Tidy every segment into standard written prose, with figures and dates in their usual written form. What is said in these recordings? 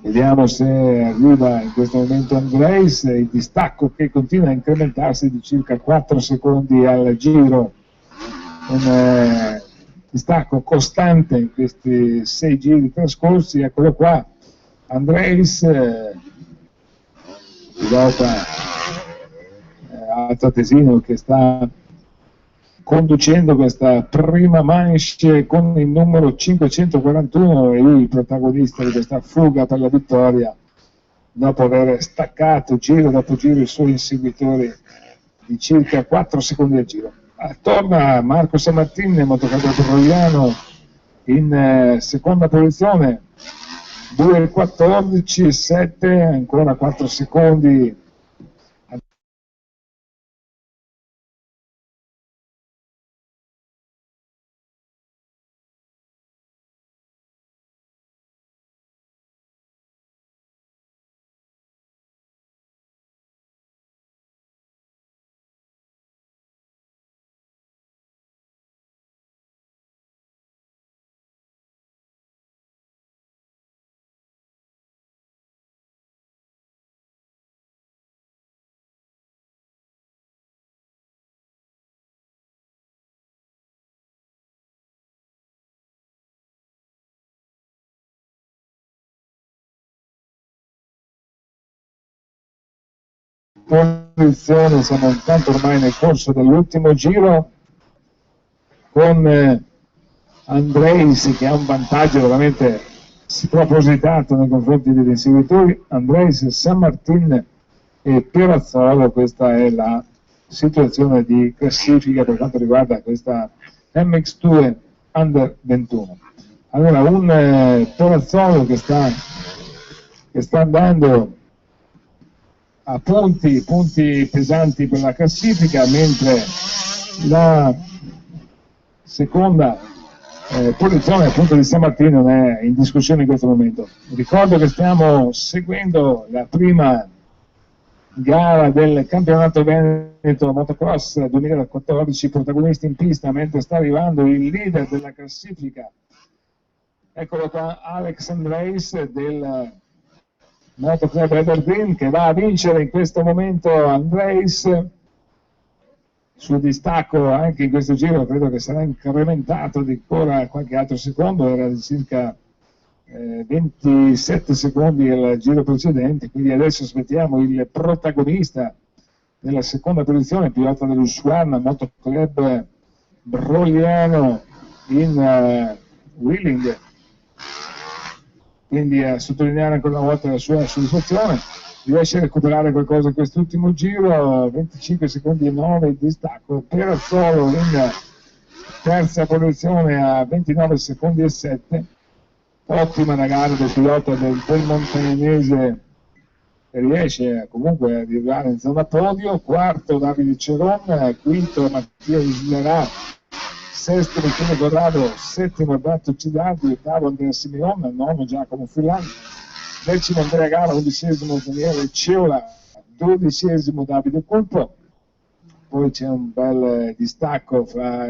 vediamo se arriva in questo momento Andreis, il distacco che continua a incrementarsi di circa 4 secondi al giro, un distacco costante in questi 6 giri trascorsi. Eccolo qua, Andreis, pilota altoatesino che sta conducendo questa prima manche con il numero 541, e lui il protagonista di questa fuga per la vittoria dopo aver staccato giro dopo giro i suoi inseguitori di circa 4 secondi al giro. Torna Marco Sammartin, motociclo rogliano, in seconda posizione, 2:14,7, ancora 4 secondi. Posizione, siamo intanto ormai nel corso dell'ultimo giro con Andreis che ha un vantaggio veramente spropositato nei confronti degli inseguitori. Andreis, Sammartin e Perazzolo, questa è la situazione di classifica per quanto riguarda questa MX2 Under 21. Allora, un Perazzolo che sta andando a punti pesanti per la classifica, mentre la seconda posizione appunto di Sammartin non è in discussione in questo momento. Ricordo che stiamo seguendo la prima gara del campionato Veneto Motocross 2014, protagonisti in pista, mentre sta arrivando il leader della classifica. Eccolo qua, Alex Andreis del Motoclub Aberdeen, che va a vincere in questo momento. Andreis, sul distacco anche in questo giro credo che sarà incrementato di ancora qualche altro secondo, era di circa 27 secondi il giro precedente, quindi adesso aspettiamo il protagonista nella seconda posizione, pilota dell'Husqvarna Motoclub Brogliano in Wheeling, quindi a sottolineare ancora una volta la sua soddisfazione. Riesce a recuperare qualcosa in quest'ultimo giro, 25 secondi e 9 il distacco. Perazzolo in terza posizione a 29 secondi e 7. Ottima la gara del pilota del montagnese, che riesce comunque a arrivare in zona podio. Quarto Davide Ceron, quinto Mattia Islerà, sesto Michele Corrado, settimo Alberto Cidardi, ottavo Andrea Simeon, nono Giacomo Furlan, decimo Andrea Gala, undicesimo Daniele Ceola, dodicesimo Davide Culpo. Poi c'è un bel distacco fra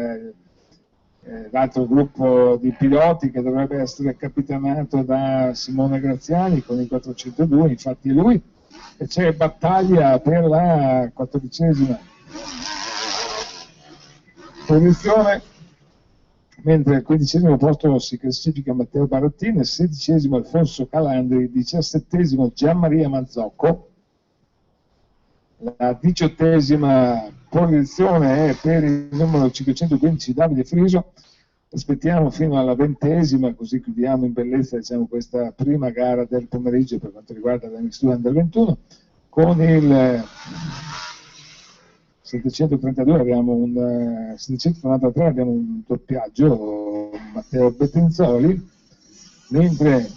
l'altro gruppo di piloti che dovrebbe essere capitanato da Simone Graziani con il 402, infatti è lui, e c'è battaglia per la 14ª posizione, mentre al 15° posto si classifica Matteo Barattini, 16° Alfonso Calandri, 17° Gianmaria Mazzocco. La 18ª posizione è per il numero 515 Davide Friso. Aspettiamo fino alla 20ª, così chiudiamo in bellezza, diciamo, questa prima gara del pomeriggio per quanto riguarda la MX2 Under 21. Con il 732 abbiamo 793 abbiamo un doppiaggio, Matteo Bettenzoli, mentre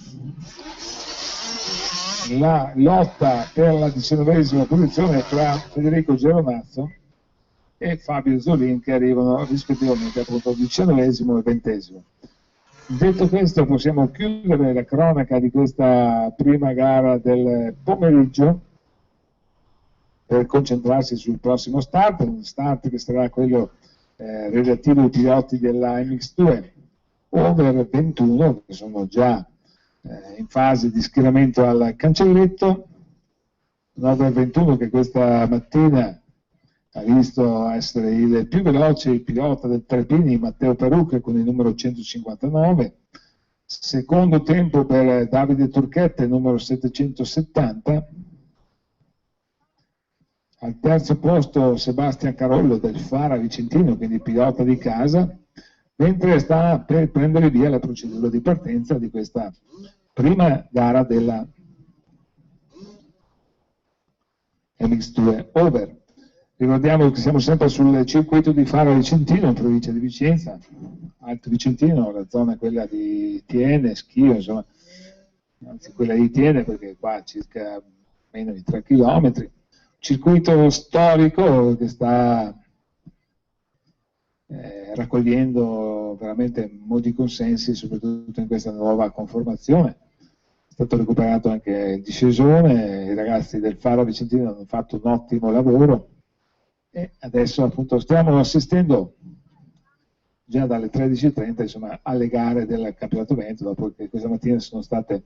la lotta per la 19ª posizione è tra Federico Geronazzo e Fabio Zolin, che arrivano rispettivamente appunto al 19° e 20°. Detto questo, possiamo chiudere la cronaca di questa prima gara del pomeriggio per concentrarsi sul prossimo start, un start che sarà quello relativo ai piloti della MX2 Over 21, che sono già in fase di schieramento al cancelletto. 9:21 che questa mattina ha visto essere il più veloce il pilota del Trepini, Matteo Perucca, con il numero 159. Secondo tempo per Davide Turchetta, il numero 770. Al terzo posto Sebastian Carollo del Fara Vicentino, quindi pilota di casa, mentre sta per prendere via la procedura di partenza di questa prima gara della MX2 Over. Ricordiamo che siamo sempre sul circuito di Fara Vicentino, in provincia di Vicenza, Alto Vicentino, la zona è quella di Tiene, Schio, insomma, anzi quella di Tiene perché qua circa meno di 3 km. Circuito storico che sta raccogliendo veramente molti consensi, soprattutto in questa nuova conformazione. È stato recuperato anche il discesone, i ragazzi del Faro Vicentino hanno fatto un ottimo lavoro e adesso appunto stiamo assistendo già dalle 13:30 insomma, alle gare del campionato Veneto, dopo che questa mattina sono state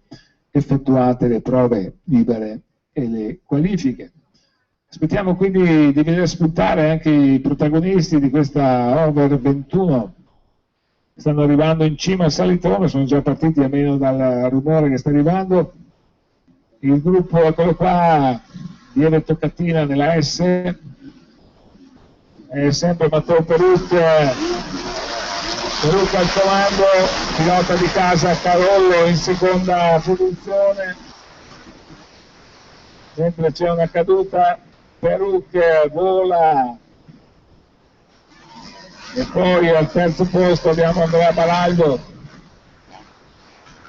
effettuate le prove libere e le qualifiche. Aspettiamo quindi di vedere spuntare anche i protagonisti di questa Over 21. Stanno arrivando in cima al salitone, sono già partiti almeno dal rumore che sta arrivando. Il gruppo, eccolo qua, Lieve Toccatina nella S, è sempre Matteo Perucca al comando, pilota di casa Carollo in seconda posizione, mentre c'è una caduta. Perucca vola e poi al terzo posto abbiamo Andrea Baraldo.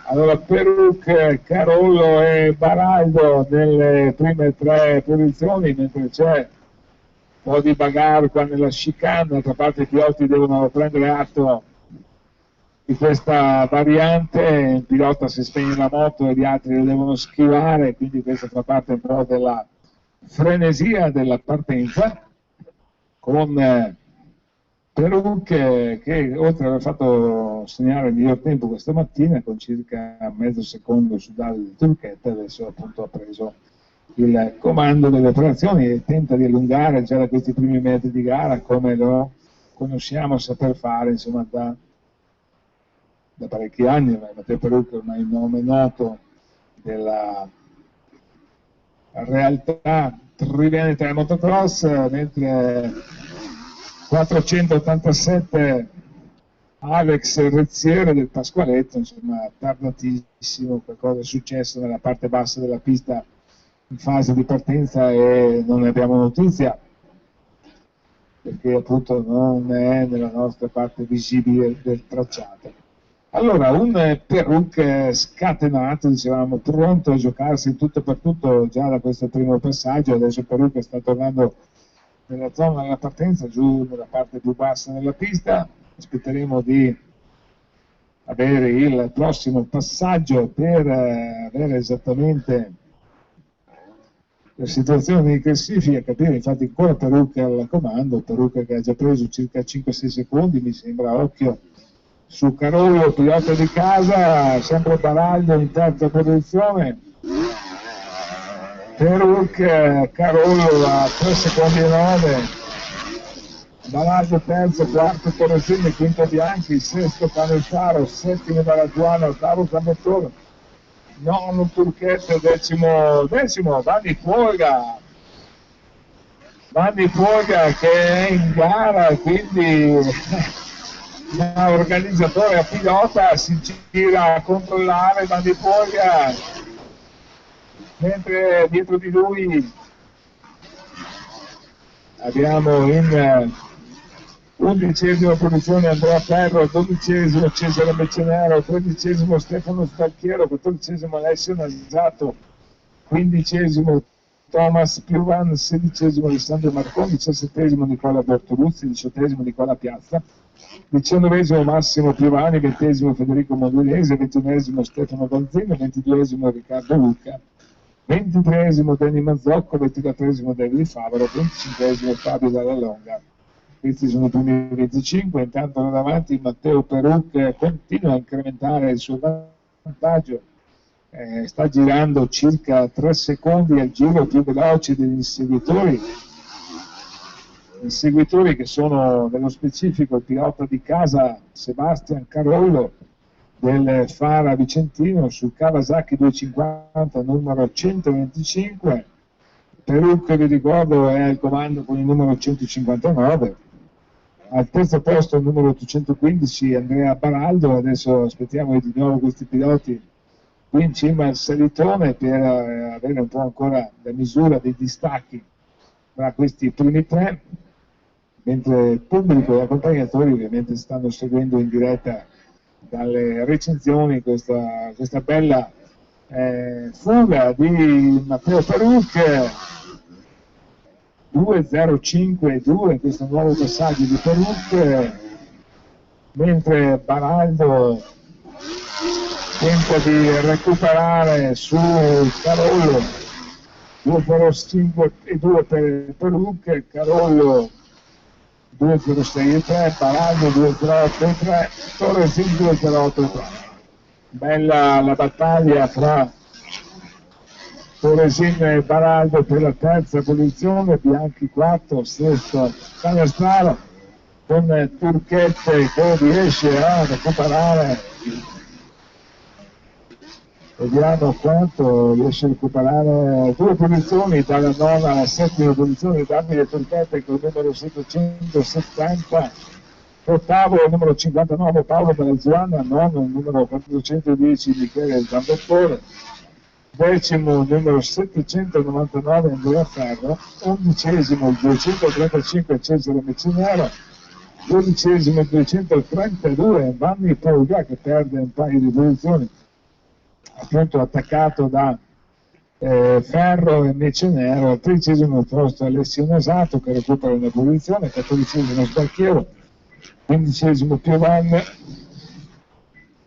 Allora Perucca, Carollo e Baraldo nelle prime 3 posizioni, mentre c'è un po' di bagarre qua nella chicane. D'altra parte i piloti devono prendere atto di questa variante, il pilota si spegne la moto e gli altri lo devono schivare, quindi questa fa parte un po' della frenesia della partenza, con Perucca che oltre ad aver fatto segnare il miglior tempo questa mattina con circa mezzo secondo su Davide Turchetta, adesso appunto ha preso il comando delle operazioni e tenta di allungare già da questi primi metri di gara, come lo conosciamo saper fare insomma da parecchi anni. Matteo Perucca è ormai un nome noto della realtà triveneta del motocross, mentre 487 Alex Rezziere del Pasqualetto, insomma tardatissimo, qualcosa è successo nella parte bassa della pista in fase di partenza e non ne abbiamo notizia perché appunto non è nella nostra parte visibile del tracciato. Allora, un Perucca scatenato, dicevamo, pronto a giocarsi in tutto per tutto già da questo primo passaggio. Adesso Perucca sta tornando nella zona della partenza, giù nella parte più bassa della pista. Aspetteremo di avere il prossimo passaggio per avere esattamente la situazione di classifica, capire infatti ancora Perucca al comando, Perucca che ha già preso circa 5-6 secondi, mi sembra, occhio su Carollo, pilota di casa, sempre Baraldo in terza posizione, Perucca, Carollo a 3 secondi e 9, Baraldo terzo, quarto Torresini, quinto Bianchi, sesto Canestaro, settimo Dall'Attuano, ottavo Zambottone, nono Turchetta, decimo Vanni Fuoga che è in gara, quindi da organizzatore a pilota si gira a controllare Vanni Fuoga, mentre dietro di lui abbiamo in 11ª posizione Andrea Ferro, 12º Cesare Beccenero, 13º Stefano Stalchiero, 14º Alessio Nasato, 15º Thomas Piuvan, 16º Alessandro Marconi, 17º Nicola Bertoluzzi, 18º Nicola Piazza, 19º Massimo Piovani, 20º Federico Modugliese, 21º Stefano Gonzino, 22º Riccardo Lucca, 23º Danny Mazzocco, 24º David Favaro, 25º Fabio Dalla Longa. Questi sono i primi 25, intanto davanti Matteo Perucca continua a incrementare il suo vantaggio sta girando circa 3 secondi al giro più veloce degli inseguitori che sono nello specifico il pilota di casa Sebastian Carollo del Fara Vicentino sul Kawasaki 250 numero 125. Perù, che vi ricordo, è al comando con il numero 159. Al terzo posto il numero 815 Andrea Baraldo. Adesso aspettiamo di nuovo questi piloti qui in cima al salitone per avere un po' ancora la misura dei distacchi tra questi primi tre, mentre il pubblico e gli accompagnatori ovviamente stanno seguendo in diretta dalle recensioni questa bella fuga di Matteo Perucche. 2.05.2 in questo nuovo passaggio di Perucche, mentre Baraldo tenta di recuperare su Carollo. 2.05.2 per Perucche, Carollo 2.06.3, Baraldo 2.08.3, Torresin 2.08.3. Bella la battaglia fra Torresin e Baraldo per la terza posizione, Bianchi 4, sesto Canestraro, con Turchette che riesce a recuperare, vediamo quanto riesce a recuperare 2 posizioni dalla nona alla settima posizione, Davide Turchette con il numero 770, ottavo il numero 59 Paolo Balazuana, nono il numero 410 Michele Zambottore, decimo il numero 799 Andrea Ferro, undicesimo il 235 Cesare Mecinero, dodicesimo il 232 Vanni Pauga che perde un paio di posizioni, appunto attaccato da Ferro e Mecenero. Al tredicesimo posto Alessio Nasato che recupera una posizione, quattordicesimo Sbarchiero, quindicesimo Piovanni,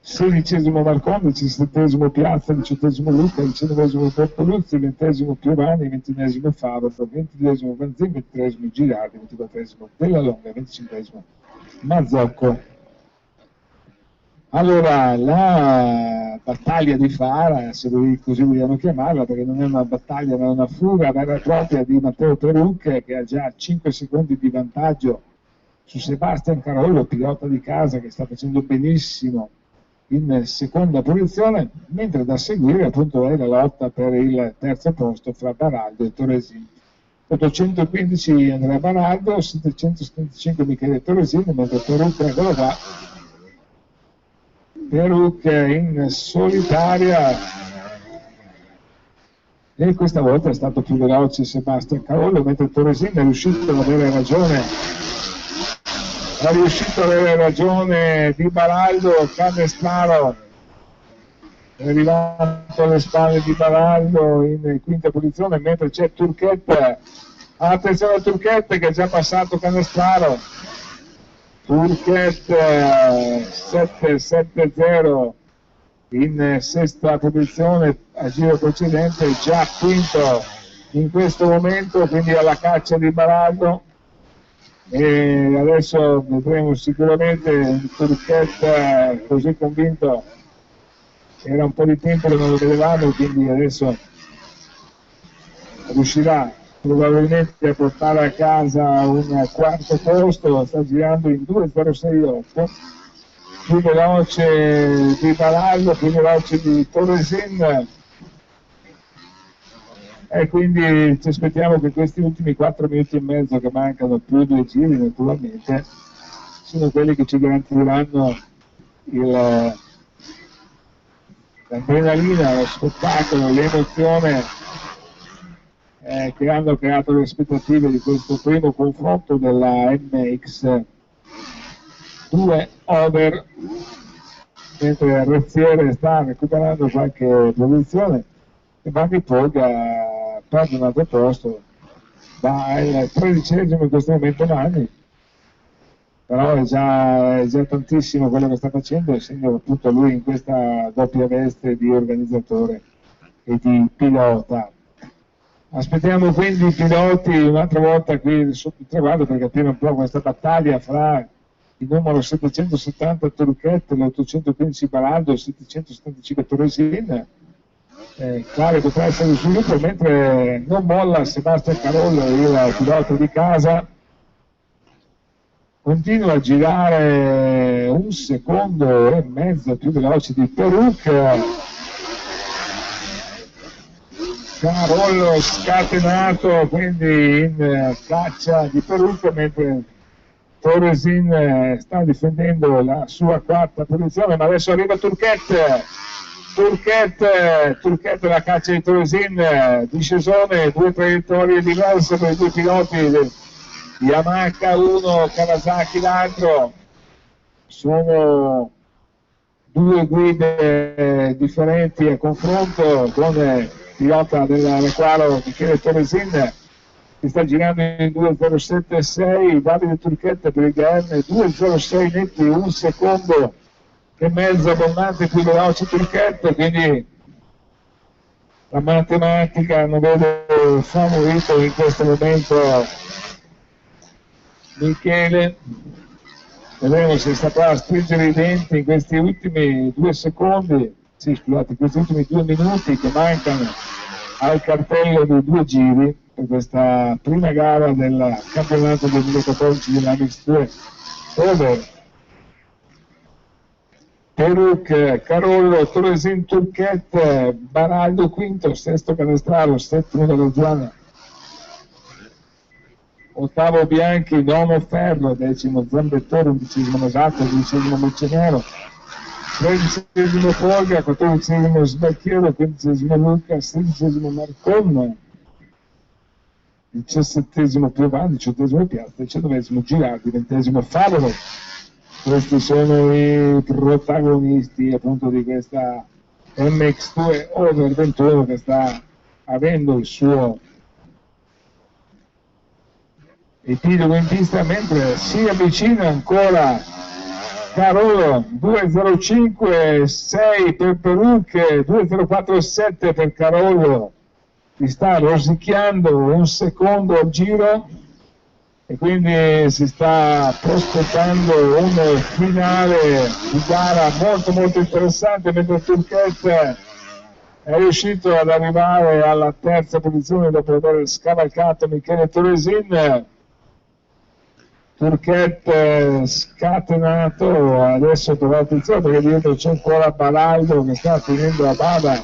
sedicesimo Marconi, diciassettesimo Piazza, diciottesimo Luca, diciannovesimo Bertoluzzi, ventesimo Piovani, ventunesimo Favaro, ventiduesimo Vanzin, ventitresimo Girardi, ventiquattresimo Della Longa, venticinquesimo Mazzocco. Allora, la battaglia di Fara, se così vogliamo chiamarla, perché non è una battaglia ma è una fuga vera e propria di Matteo Perucche, che ha già 5 secondi di vantaggio su Sebastian Carollo, pilota di casa che sta facendo benissimo in seconda posizione, mentre da seguire appunto è la lotta per il terzo posto fra Baraldo e Torresin. 815 Andrea Baraldo, 775 Michele Torresin, mentre Perucche, eccolo qua, Perucche in solitaria, e questa volta è stato più veloce Sebastian Carollo, mentre Torresin è riuscito ad avere ragione di Baraldo. Canestraro è arrivato alle spalle di Baraldo in quinta posizione, mentre c'è Turchette, attenzione a Turchette che è già passato Canestraro. Turchette 7-7-0 in sesta posizione, a giro precedente già quinto in questo momento, quindi alla caccia di Baraldo, e adesso vedremo sicuramente il Turchette così convinto, era un po' di tempo che non lo vedevamo, quindi adesso riuscirà probabilmente a portare a casa un quarto posto. Sta girando in 2.06.8, più veloce di Baraldo, più veloce di Torresin, e quindi ci aspettiamo che questi ultimi 4 minuti e mezzo che mancano, più 2 giri naturalmente, sono quelli che ci garantiranno l'adrenalina, lo spettacolo, l'emozione che hanno creato le aspettative di questo primo confronto della MX2 Over, mentre Rezziere sta recuperando qualche posizione e Vanni Polga perde un altro posto, va al 13esimo in questo momento Vanni, però è già tantissimo quello che sta facendo, essendo appunto lui in questa doppia veste di organizzatore e di pilota. Aspettiamo quindi i piloti un'altra volta qui sotto il traguardo per capire un po' questa battaglia fra il numero 770 Turchette, l'815 Baraldo e il 775 Torresin. quale potrà essere il sviluppo, mentre non molla Sebastian Carollo, il pilota di casa, continua a girare 1,5 secondi più veloce di Peruk. Carollo scatenato quindi in caccia di Peruk, mentre Torresin sta difendendo la sua quarta posizione, ma adesso arriva Turquette, la caccia di Torresin, discesone, 2 traiettorie diverse per i 2 piloti, Yamaha uno, Kawasaki l'altro, sono 2 guide differenti a confronto, con il pilota della Reclaro Michele Torresin che sta girando in 2.07.6, Davide Turquette per il GM 2.06 netti, 1,5 secondi abbondante più veloce Turquette, quindi la matematica non vede favorito in questo momento Michele. Vedremo se saprà stringere i denti in questi ultimi 2 secondi, sì scusate, questi ultimi 2 minuti che mancano al cartello dei 2 giri per questa prima gara del campionato 2014 dell'Amix 2, dove Peruk, Carollo, Torresin, Turquette, Baraldo quinto, sesto Canestraro, settimo della Zuana, ottavo Bianchi, nono Ferro, decimo Zambettore, 11° Mesato, 12° Meccenero, 13° Folga, 14° Sbacchiero, 15° Luca, 16° Marcon, 17° Piovani, 18° Piazza, 19° Girardi, 20° Favolo. Questi sono i protagonisti appunto di questa MX2 Over 21 che sta avendo il suo epilogo in pista, mentre si avvicina ancora Carollo, 2.05.6 per Peruk, 2.04.7 per Carollo, si sta rosicchiando 1 secondo al giro e quindi si sta prospettando un finale di gara molto molto interessante, mentre Turquette è riuscito ad arrivare alla terza posizione dopo aver scavalcato Michele Torresin. Turquette scatenato, adesso trovate attenzione perché dietro c'è ancora Baraldo che sta finendo la bada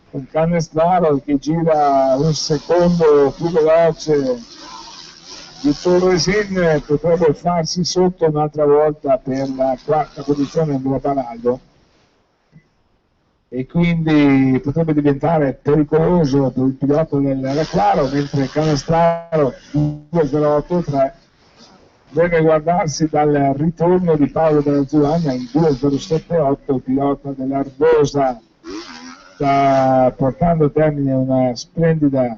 con Canestraro che gira 1 secondo più veloce di Torresin, potrebbe farsi sotto un'altra volta per la quarta posizione della Baraldo e quindi potrebbe diventare pericoloso per il pilota del Reclaro, mentre Canestraro 2.08.3 deve guardarsi dal ritorno di Paolo della Zuania in 2.07.8, il pilota dell'Arbosa sta portando a termine una splendida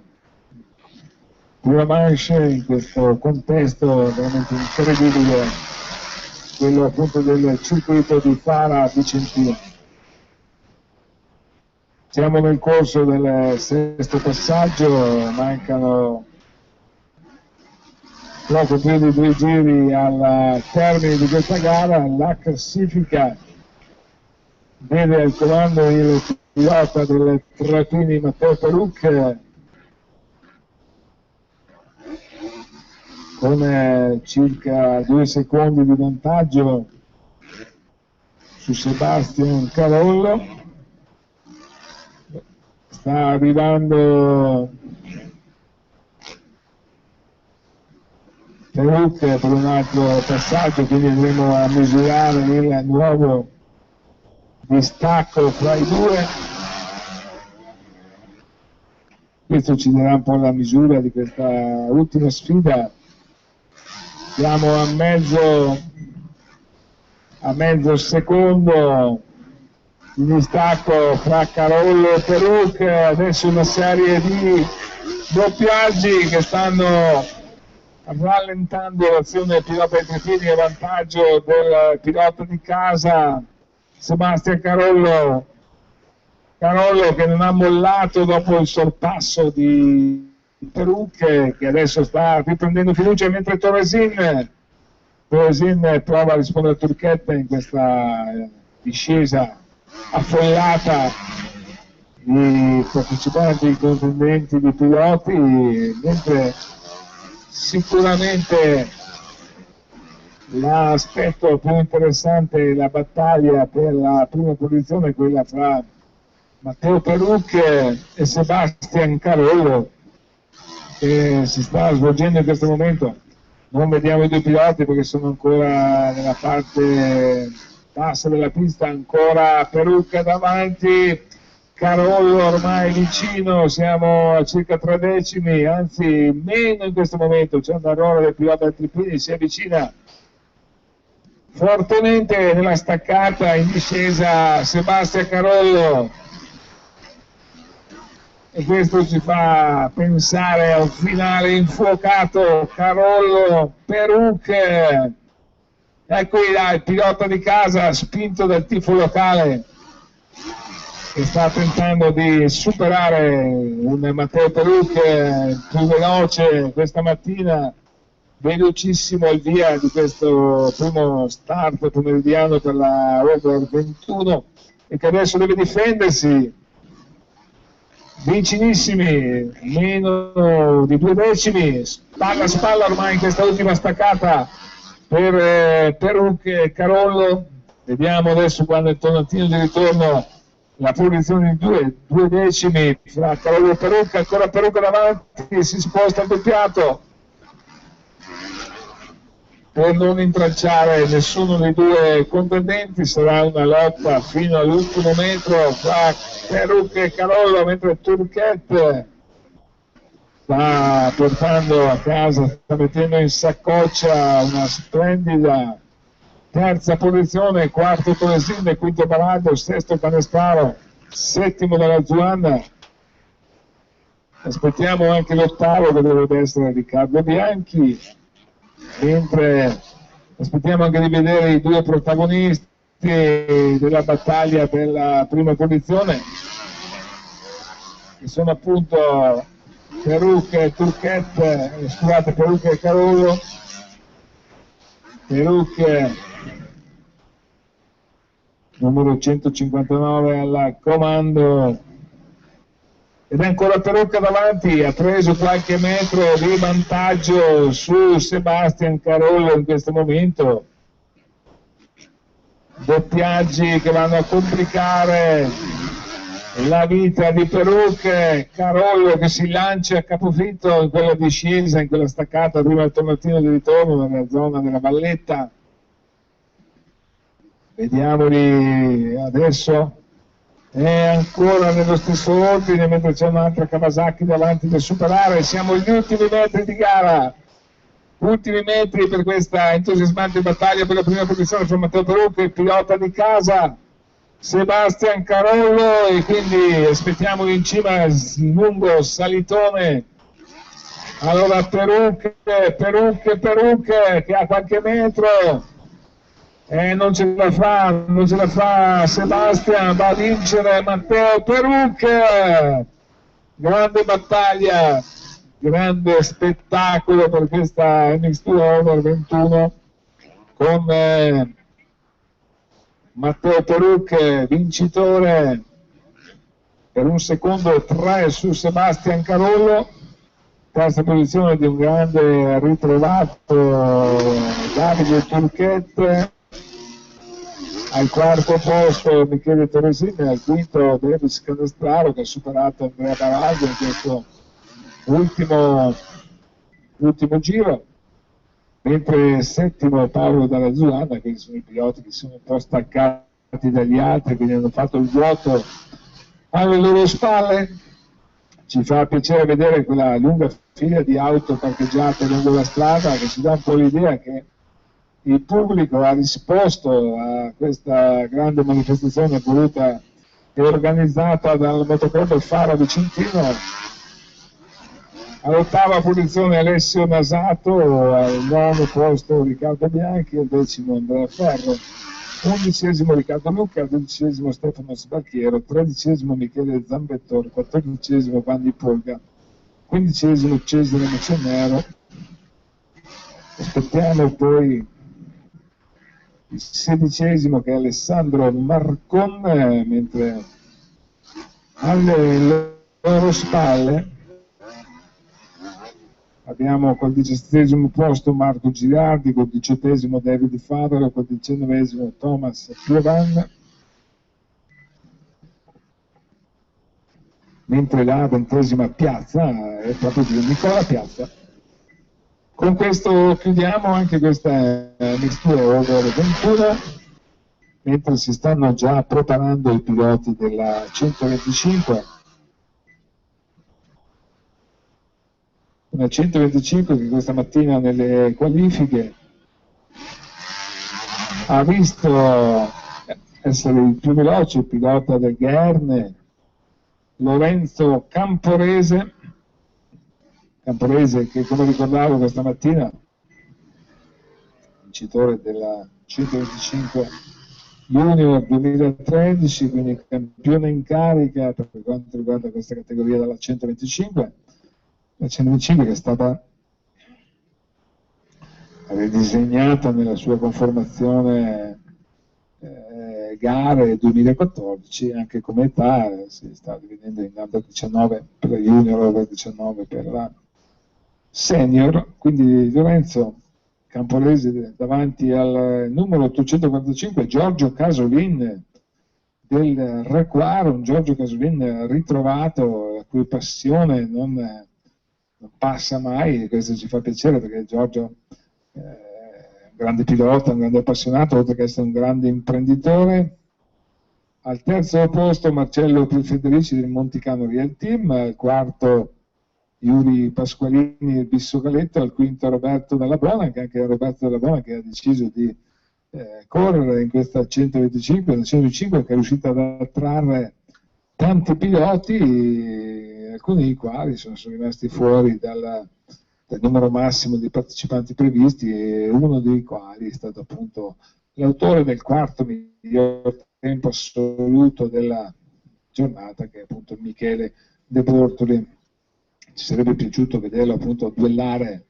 prima manche in questo contesto veramente incredibile, quello appunto del circuito di Fara Vicentino. Siamo nel corso del sesto passaggio, mancano poco più di 2 giri al termine di questa gara. La classifica vede al comando il pilota delle Trattini Matteo Peruk con circa 2 secondi di vantaggio su Sebastian Carollo. Sta arrivando Peruk per un altro passaggio, quindi andremo a misurare il nuovo distacco fra i due. Questo ci darà un po' la misura di questa ultima sfida. Siamo a mezzo secondo di distacco fra Carollo e Peruk. Adesso una serie di doppiaggi che stanno rallentando l'azione del pilota dei Trifini a vantaggio del pilota di casa Sebastian Carollo che non ha mollato dopo il sorpasso di Peruk, che adesso sta riprendendo fiducia, mentre Torresin prova a rispondere a Turquette in questa discesa affollata i partecipanti, i contendenti, i piloti, mentre sicuramente l'aspetto più interessante è la battaglia per la prima posizione, quella fra Matteo Peruc e Sebastian Carollo, che si sta svolgendo in questo momento. Non vediamo i due piloti perché sono ancora nella parte bassa della pista, ancora Peruc davanti, Carollo ormai vicino, siamo a circa 3 decimi, anzi meno in questo momento. C'è un errore del pilota Tripini, si avvicina fortemente nella staccata in discesa Sebastian Carollo, e questo ci fa pensare a un finale infuocato. Carollo, Peruc, ecco il pilota di casa spinto dal tifo locale che sta tentando di superare un Matteo Peruc più veloce questa mattina, velocissimo il via di questo primo start pomeridiano per la Over 21, e che adesso deve difendersi vicinissimi, meno di 2 decimi, spalla a spalla ormai in questa ultima staccata per Peruc e Carollo. Vediamo adesso, quando il tonantino di ritorno, la posizione di 2 decimi fra Carollo e Peruc. Ancora Peruc davanti, si sposta al doppiato per non intralciare nessuno dei due contendenti. Sarà una lotta fino all'ultimo metro fra Peruc e Carollo, mentre Turquette sta portando a casa, sta mettendo in saccoccia una splendida terza posizione, quarto Toresine, quinto Baraldo, sesto Canestaro, settimo della Zuanna. Aspettiamo anche l'ottavo, che dovrebbe essere Riccardo Bianchi, mentre aspettiamo anche di vedere i due protagonisti della battaglia per la prima posizione, che sono appunto Peruc e Turquette, scusate, Peruc e Carollo. Peruc numero 159 al comando, ed è ancora Peruc davanti, ha preso qualche metro di vantaggio su Sebastian Carollo in questo momento. Doppiaggi che vanno a complicare la vita di Peruc. Carollo che si lancia a capofitto in quella discesa, in quella staccata prima del tornatino di ritorno nella zona della valletta. Vediamoli adesso, è ancora nello stesso ordine, mentre c'è un'altra Kawasaki davanti da superare. Siamo agli ultimi metri di gara, ultimi metri per questa entusiasmante battaglia per la prima posizione fra Matteo Peruc, il pilota di casa Sebastian Carollo, e quindi aspettiamo in cima lungo salitone. Allora Peruc che ha qualche metro, non ce la fa Sebastian, va a vincere Matteo Peruc. Grande battaglia, grande spettacolo per questa MX2 Over 21 con Matteo Peruc vincitore per 1 secondo 3 su Sebastian Carollo. Terza posizione di un grande ritrovato Davide Turquette, al quarto posto Michele Toresini, al quinto Davis Canestraro, che ha superato Andrea Baraldo in questo ultimo giro, mentre settimo Paolo Dalla Zuanna, che sono i piloti che sono un po' staccati dagli altri, quindi hanno fatto il vuoto alle loro spalle. Ci fa piacere vedere quella lunga fila di auto parcheggiate lungo la strada, che ci dà un po' l'idea che il pubblico ha risposto a questa grande manifestazione voluta e organizzata dal motoclub Faro Vicentino. All'8ª posizione Alessio Nasato, al 9º posto Riccardo Bianchi, al 10º Andrea Ferro, 11º Riccardo Lucca, 12º Stefano Sbarchiero, 13º Michele Zambettor, 14º Vanni Polga, 15º Cesare Macenero. Aspettiamo poi il 16º che è Alessandro Marcon, mentre Alle loro spalle abbiamo col 17° posto Marco Girardi, col 18° David Favero, col 19° Thomas Piovan, mentre la 20ª piazza è proprio di Nicola Piazza. Con questo chiudiamo anche questa mistura over 21, mentre si stanno già preparando i piloti della 125. Una 125 che questa mattina nelle qualifiche ha visto essere il più veloce il pilota del Gaerne, Lorenzo Camporese, che come ricordavo questa mattina, vincitore della 125 Junior 2013, quindi campione in carica per quanto riguarda questa categoria della 125. La 125 che è stata ridisegnata nella sua conformazione gare 2014, anche come età si sta dividendo in under 19 per la junior, over 19 per la senior, quindi Lorenzo Camporese davanti al numero 845 Giorgio Casolin del Requaro, un Giorgio Casolin ritrovato, la cui passione non passa mai, e questo ci fa piacere perché Giorgio è un grande pilota, un grande appassionato, oltre che essere un grande imprenditore. Al terzo posto Marcello Federici del Monticano Real Team, al quarto Yuri Pasqualini del Bissogaletto, al quinto Roberto Dalla Bona, che anche Roberto Dalla Bona che ha deciso di correre in questa 125, una 125 che è riuscita ad attrarre tanti piloti, alcuni dei quali sono rimasti fuori dal numero massimo di partecipanti previsti, e uno dei quali è stato appunto l'autore del quarto miglior tempo assoluto della giornata, che è appunto Michele De Bortoli. Ci sarebbe piaciuto vederlo appunto duellare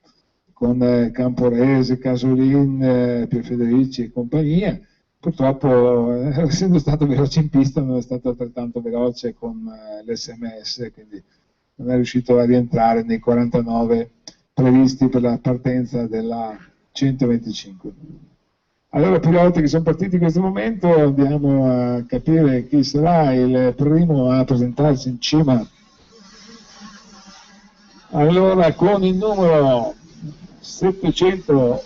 con Camporese, Casolin, Pier Federici e compagnia. Purtroppo, essendo stato veloce in pista, non è stato altrettanto veloce con l'SMS, quindi non è riuscito a rientrare nei 49 previsti per la partenza della 125. Allora, piloti che sono partiti in questo momento, andiamo a capire chi sarà il primo a presentarsi in cima. Allora, con il numero 788-101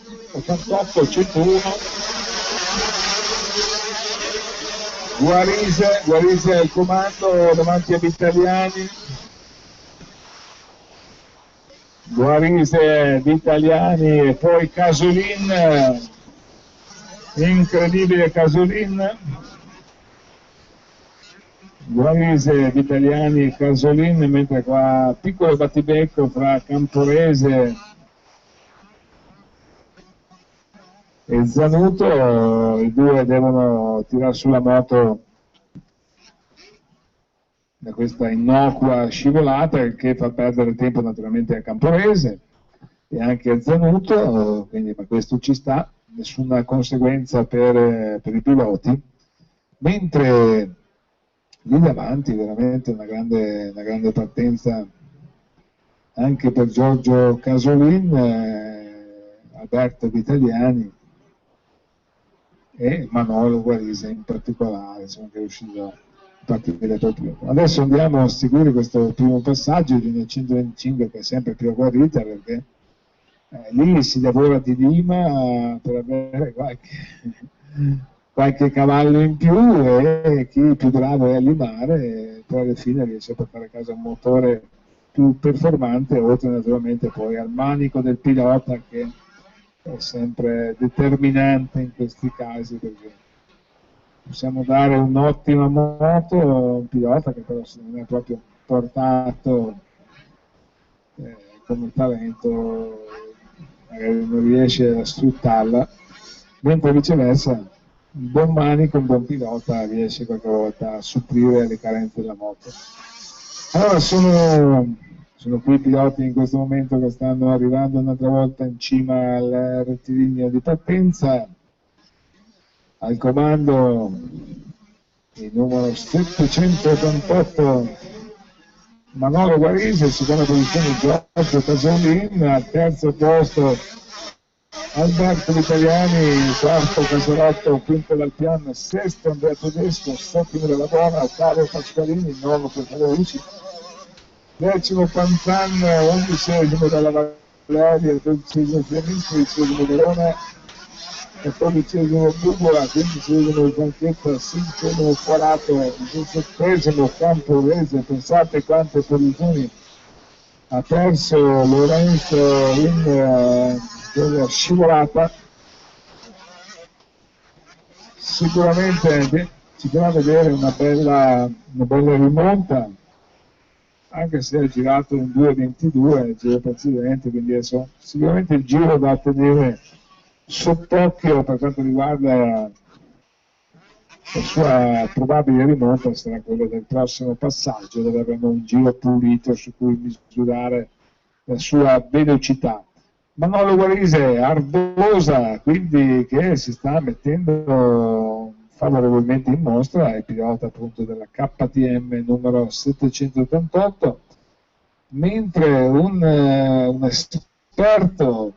Guarise al comando davanti agli italiani. Guarise di italiani e poi Casolin, incredibile Casolin. Guarise di italiani e Casolin, mentre qua piccolo battibecco fra Camporese e Zanuto, i due devono tirare sulla moto da questa innocua scivolata, il che fa perdere tempo naturalmente a Camporese e anche a Zanuto, quindi ma questo ci sta, nessuna conseguenza per i piloti, mentre lì davanti veramente una grande partenza anche per Giorgio Casolin, Alberto Vitaliani e Manolo Guarise in particolare, insomma, che è riuscito a partire per primo. Adesso andiamo a seguire questo primo passaggio di una 125 che è sempre più agguerrita, perché lì si lavora di lima per avere qualche cavallo in più, e chi più bravo è a limare poi alla fine riesce a portare a casa un motore più performante, oltre naturalmente poi al manico del pilota, che è sempre determinante in questi casi, perché possiamo dare un'ottima moto a un pilota che però se non è proprio portato come talento magari non riesce a sfruttarla, mentre viceversa un buon manico, un buon pilota riesce qualche volta a supplire le carenze della moto. Allora sono qui i piloti in questo momento che stanno arrivando un'altra volta in cima al rettilineo di partenza. Al comando il numero 788 Manolo Guarise, seconda posizione Giorgio Casolin, al terzo posto Alberto Vitaliani, quarto Casolotto, quinto Dalpian, sesto Andrea Tedesco, settimo Della Bona, ottavo Pasqualini, nono per Federici, decimo Panzan, undicesimo Dalla Valeria, dodicesimo Fiamini, tredicesimo Verona, 14esimo Bubola, 15esimo Zanchetta, 16esimo Forato, 17esimo Camporese. Pensate quante posizioni ha perso Lorenzo in quella scivolata. Sicuramente ci farà vedere una bella rimonta, anche se ha girato in 2.22 il giro precedente, quindi adesso sicuramente il giro da tenere sott'occhio per quanto riguarda la sua probabile rimonta sarà quello del prossimo passaggio, dove avremo un giro pulito su cui misurare la sua velocità. Manolo Guarise, ardosa, quindi che si sta mettendo favorevolmente in mostra, è pilota appunto della KTM numero 788, mentre un esperto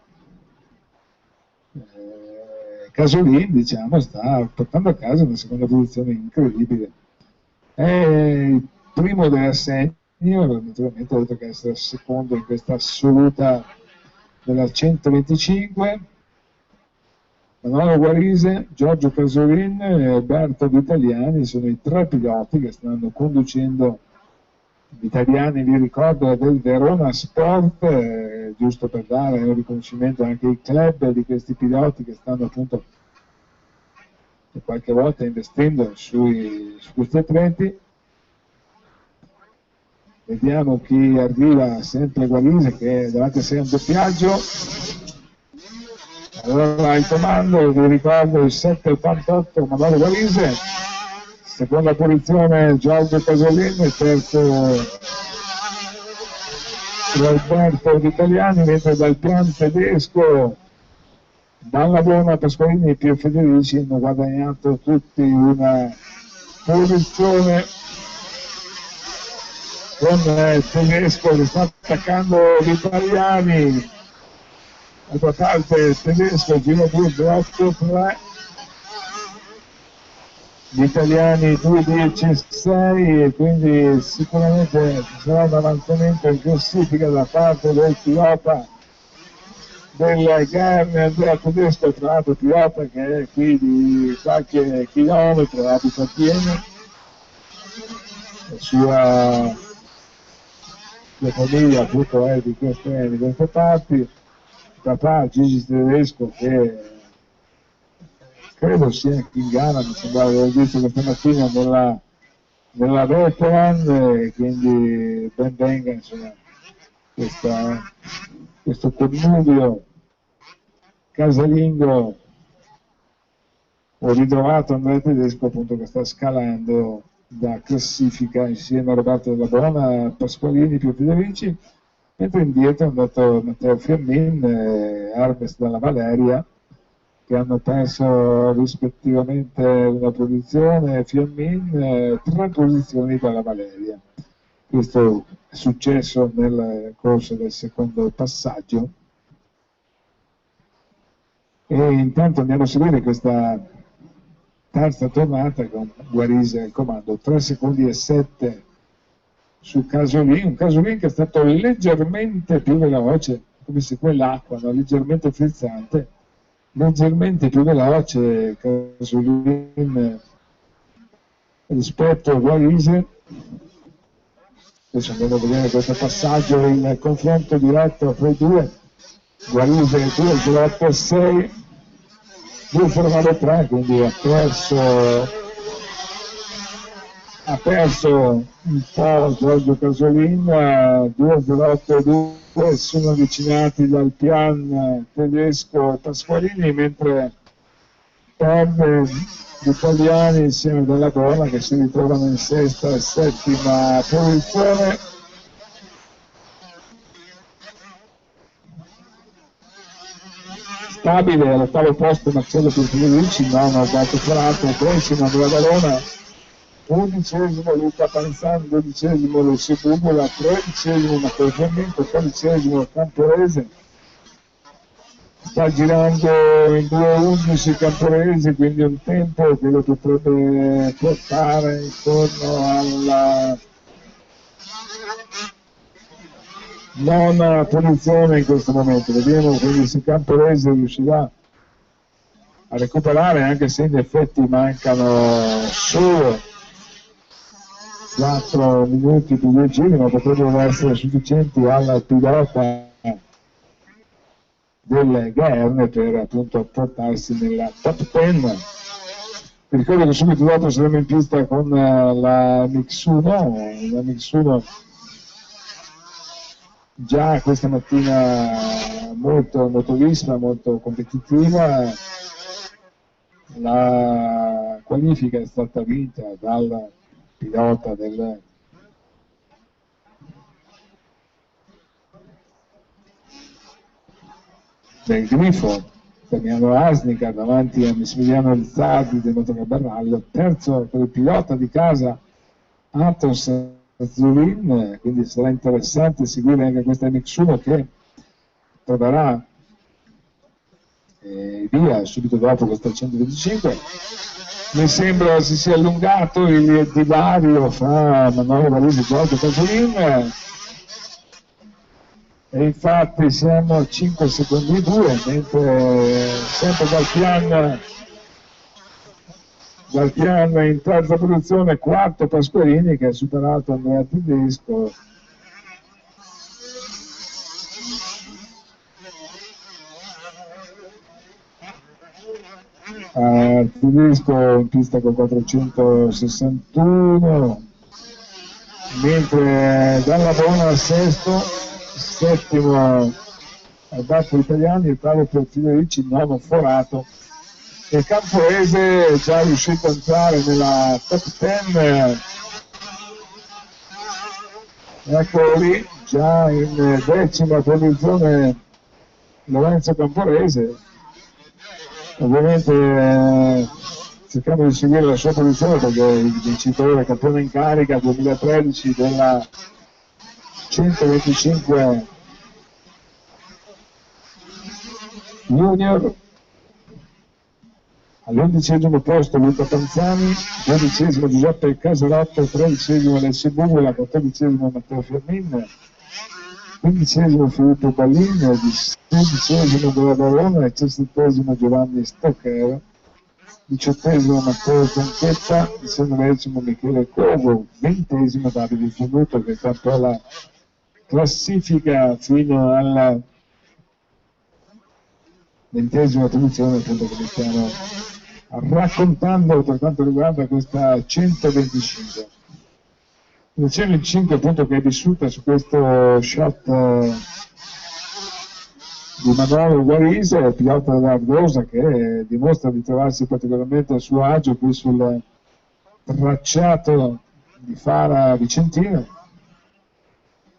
Casolin, diciamo, sta portando a casa una seconda posizione incredibile. È il primo della senior, naturalmente ha detto che essere secondo in questa assoluta della 125. Manolo Guarise, Giorgio Casolin e Alberto Vitaliani sono i tre piloti che stanno conducendo. Gli italiani, vi ricordo, del Verona Sport, giusto per dare un riconoscimento anche ai club di questi piloti che stanno appunto qualche volta investendo su questi atleti. Vediamo chi arriva, sempre Guarise che davanti a sé è un doppiaggio. Allora il comando, vi ricordo, il 788 Manolo Guarise, seconda posizione Giorgio Casolini, terzo Alberto Vitaliani, mentre dal pian tedesco Dalla Bona, Pasqualini e Pio Federici hanno guadagnato tutti una posizione con Tedesco che sta attaccando gli italiani. D'altra parte Tedesco giro 2.8.3, gli italiani 2.10.6 e quindi sicuramente ci sarà un avanzamento in classifica da parte del pilota del GAN Andrea Tedesco, tra l'altro pilota che è qui di qualche chilometro, abita a Piene, la sua famiglia appunto è di queste parti. Papà Gigi Tedesco che credo sia anche in Ghana, mi sembrava di aver visto questa mattina nella veteran, e quindi ben venga insomma questo connubio casalingo. Ho ritrovato Andrea Tedesco appunto che sta scalando da classifica insieme a Roberto Della Bona, Pasqualini, Pio Federici, mentre indietro è andato Matteo Fiammin e Hermes Dalla Valeria, che hanno perso rispettivamente una posizione, Fiammin 3 posizioni dalla Valeria. Questo è successo nel corso del secondo passaggio. E intanto andiamo a seguire questa terza tornata con Guarise al comando, 3 secondi e 7 su Casolin, un Casolin che è stato leggermente più veloce, come se quell'acqua, no? Leggermente frizzante, leggermente più veloce Casolin rispetto a Guarise. Adesso andiamo a vedere questo passaggio in confronto diretto fra i due. Guarise 2.06, 2.93, quindi ha perso un po' Giorgio Casolin, 2.08.2 sono avvicinati dal pian Tedesco e Pasqualini, mentre perde gli italiani insieme a Della Bona che si ritrovano in sesta e settima posizione. Stabile all'ottavo posto Marcello Pio Federici, non ha dato Forato, decimo Andrea Valona, 11° Luca Panzan, 12° Lucio Bubola, 13° Matteo Fiammingo, 14° Camporese. Sta girando in 2:11 Camporese, quindi un tempo che lo potrebbe portare intorno alla nona posizione in questo momento. Vediamo quindi se Camporese riuscirà a recuperare, anche se in effetti mancano solo 4 minuti più 2 giri, ma potrebbero essere sufficienti alla pilota del Gaerne per appunto portarsi nella top 10. Vi ricordo che subito dopo saremo in pista con la Mix1 già questa mattina molto motorissima, molto competitiva. La qualifica è stata vinta dal pilota del Grifo, Damiano Asnica, davanti a Massimiliano Rizzardi del Motocabarrallo, terzo per il pilota di casa Athos Azzolin, quindi sarà interessante seguire anche questa Mix1 che troverà via subito dopo questa 125. Mi sembra si sia allungato il divario fra Manuel Varese e Giorgio Casolin, e infatti siamo a 5 secondi e 2, mentre sempre dal piano in terza posizione, quarto Pasqualini che ha superato Andrea Tedesco. Tedesco in pista con 461, mentre Dalla Bona al sesto, settimo Alberto Italiani, ottavo per Federici, nono Forato, e Camporese è già riuscito a entrare nella top 10. Ecco lì, già in decima posizione Lorenzo Camporese, ovviamente cercando di seguire la sua posizione perché è il vincitore campione in carica 2013 della 125 Junior. All'11° posto Luca Panzani, 12° Giuseppe Casalotto, 13° Alessio Bubola, 14° Matteo Fiammin, 15° Filippo Ballin, 16° della Verona, 17° Giovanni Stocchero, 18° Matteo Zanchetta, 19° Michele Cogo, 20° Davide Finuto, che sta un po' la classifica fino alla 20ª posizione, appunto, che stiamo raccontando per quanto riguarda questa 125. La 125 appunto che è vissuta su questo shot di Manuel Guarise, pilota dell'Ardosa, che dimostra di trovarsi particolarmente a suo agio qui sul tracciato di Fara Vicentino,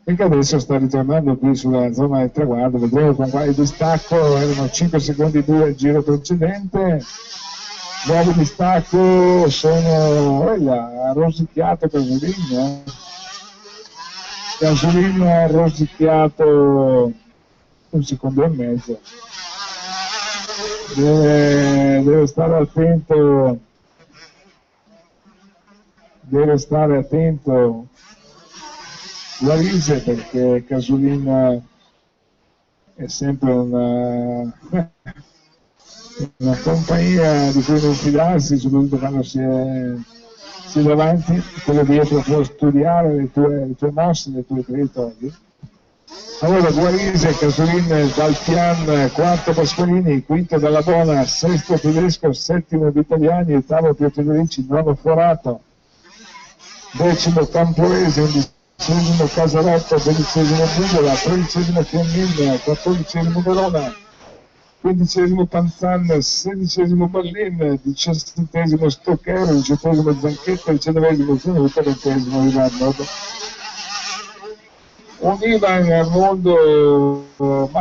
e che adesso sta ritornando qui sulla zona del traguardo. Vedremo con quale distacco, erano 5 secondi 2 al giro precedente. Nuovo distacco, sono ha rosicchiato Casolin, Casolin ha rosicchiato 1 secondo e mezzo. Deve stare attento Varese, perché Casolin è sempre una compagnia di cui non fidarsi, soprattutto quando si è davanti, quello dietro può studiare le tue mosse, le tue traiettorie. Allora Guarise, Casolin, Dalpian, quarto Pasqualini, quinto Dalla Bona, sesto Tedesco, settimo Vitaliani, ottavo Pietroverici, nono Forato, 10° Camporese, 11° Casarotto, 12° Bugola, 13° Fiammin, 14° Verona, 15° Panzan, 16° Ballin, 17° Stocchero, 18° Zanchetta, 19° Finuto, 20° Ivan. Un Ivan al mondo, avevo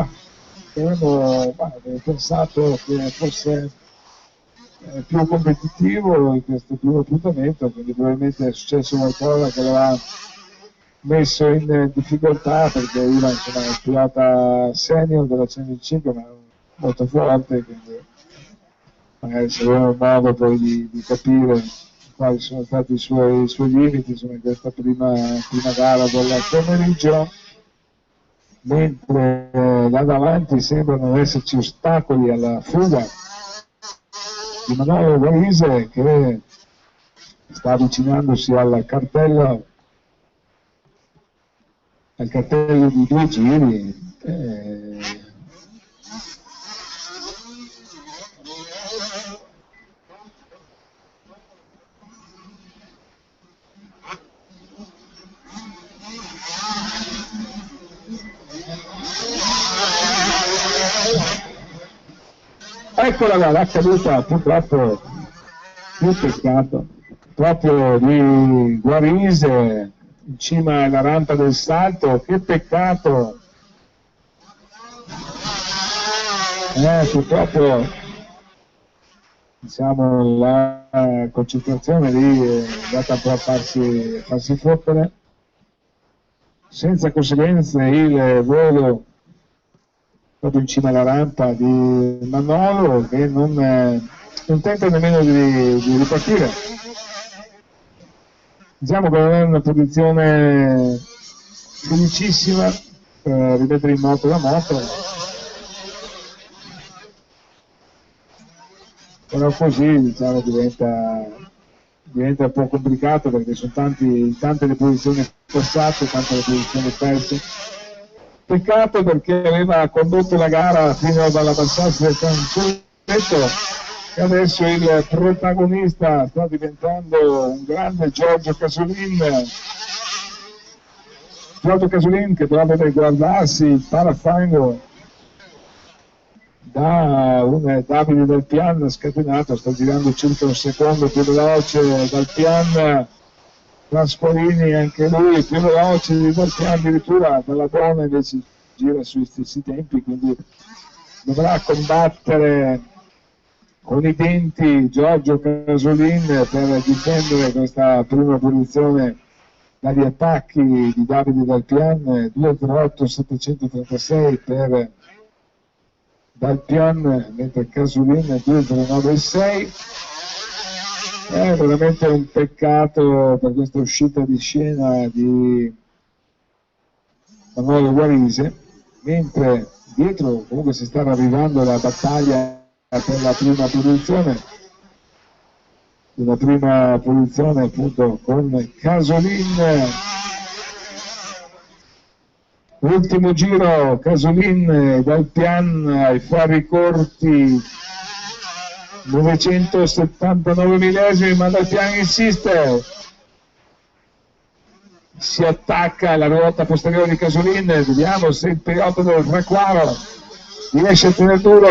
pensato che fosse più competitivo in questo primo appuntamento, quindi probabilmente è successo qualcosa che lo ha messo in difficoltà, perché Ivan insomma, è un pilota senior della 105 ma molto forte, quindi magari se avevamo modo poi di capire quali sono stati i suoi limiti insomma, in questa prima gara del pomeriggio, mentre là davanti sembrano esserci ostacoli alla fuga di Manolo Guarise, che sta avvicinandosi al cartello di 2 giri. Eccola là, la caduta purtroppo, più peccato, proprio di Guarise in cima alla rampa del salto, che peccato. Purtroppo diciamo, la concentrazione lì è andata un po' a farsi fottere, senza conseguenze il volo proprio in cima alla rampa di Manolo, che non tenta nemmeno di ripartire. Diciamo che non è una posizione felicissima per rimettere in moto la moto, però così diciamo, diventa un po' complicato, perché sono tante le posizioni passate, tante le posizioni perse. Peccato, perché aveva condotto la gara fino dall'abbassarsi del cancelletto e adesso il protagonista sta diventando un grande Giorgio Casolin. Giorgio Casolin che però deve guardarsi il parafango da un Davide Del Pian scatenato, sta girando circa un secondo più veloce Del Pian. Trasparini anche lui più veloce di Del Pian, addirittura dalla donna invece gira sui stessi tempi, quindi dovrà combattere con i denti Giorgio Casolin per difendere questa prima posizione dagli attacchi di Davide Del Pian. 2.38 736 per Del Pian, mentre Casolin 2.09.6. È veramente un peccato per questa uscita di scena di Manuel Guarise, mentre dietro comunque si sta ravvivando la battaglia per la prima posizione, appunto con Casolin. Ultimo giro, Casolin Del Pian ai ferri corti, 979 millesimi, ma Del Pian insiste, si attacca alla ruota posteriore di Casolin, vediamo se il pilota del Frequaro riesce a tenere duro.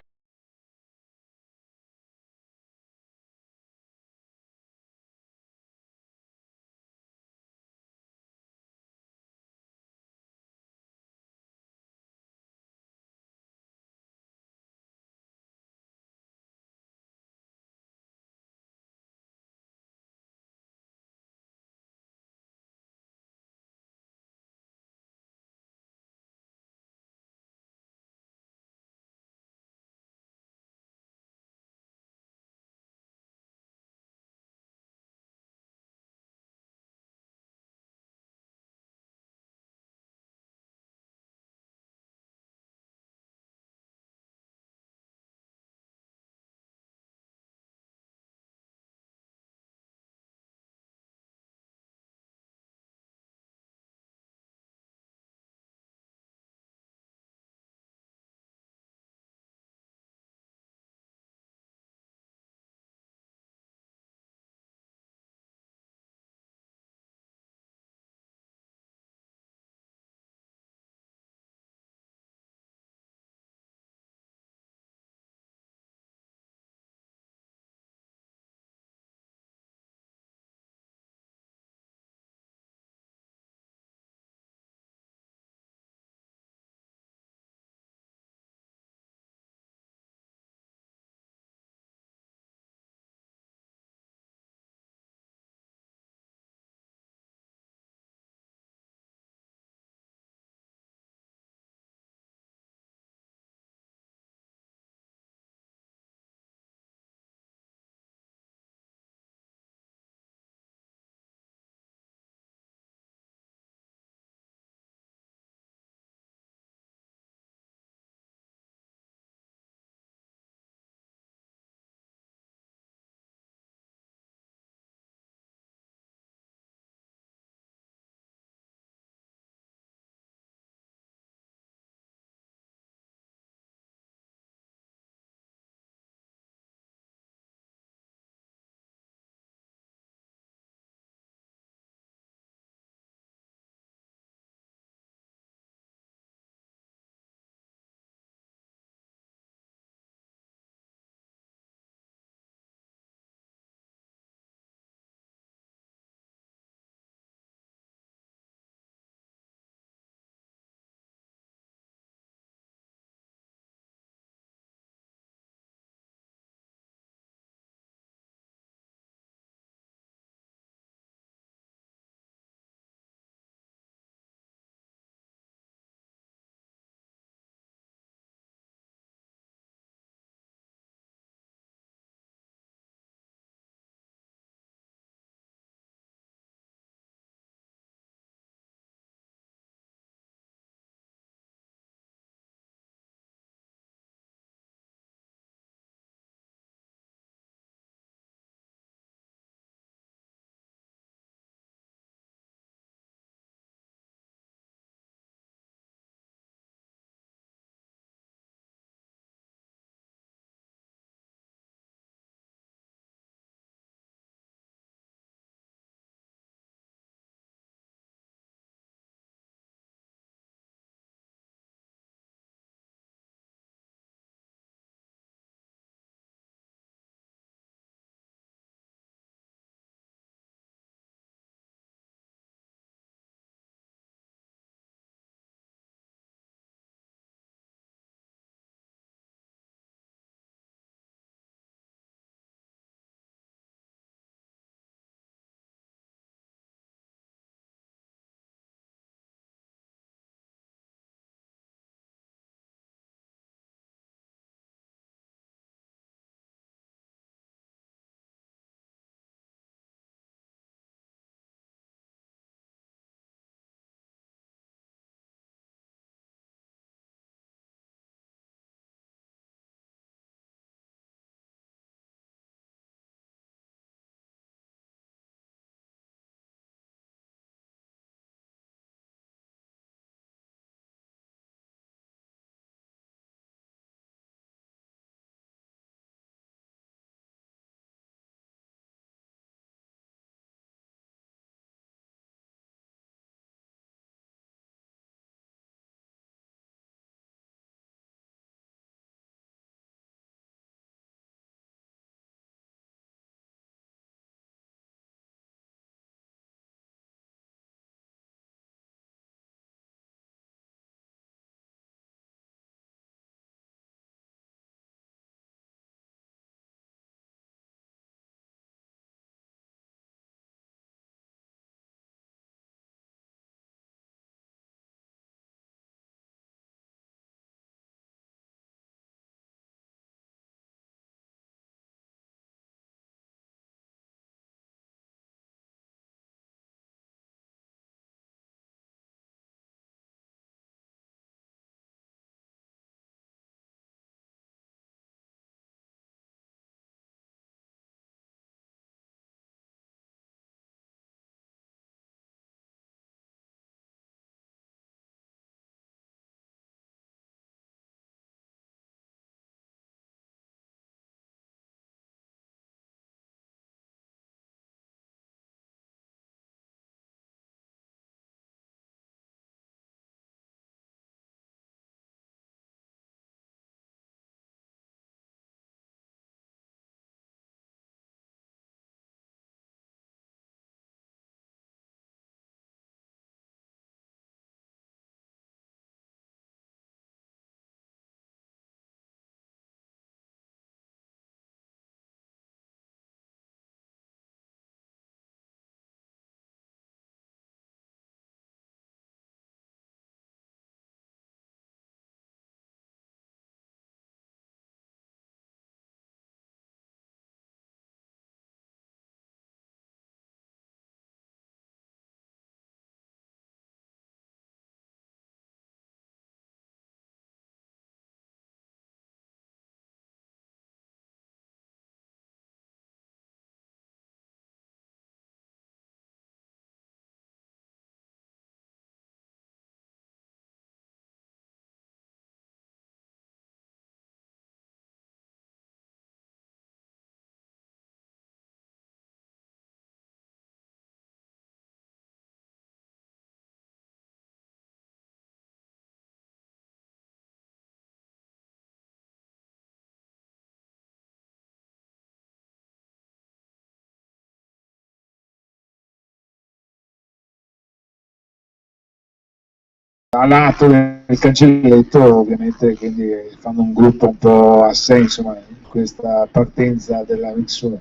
a lato del cancelletto, ovviamente, quindi fanno un gruppo un po' a sé, insomma, in questa partenza della Mix1.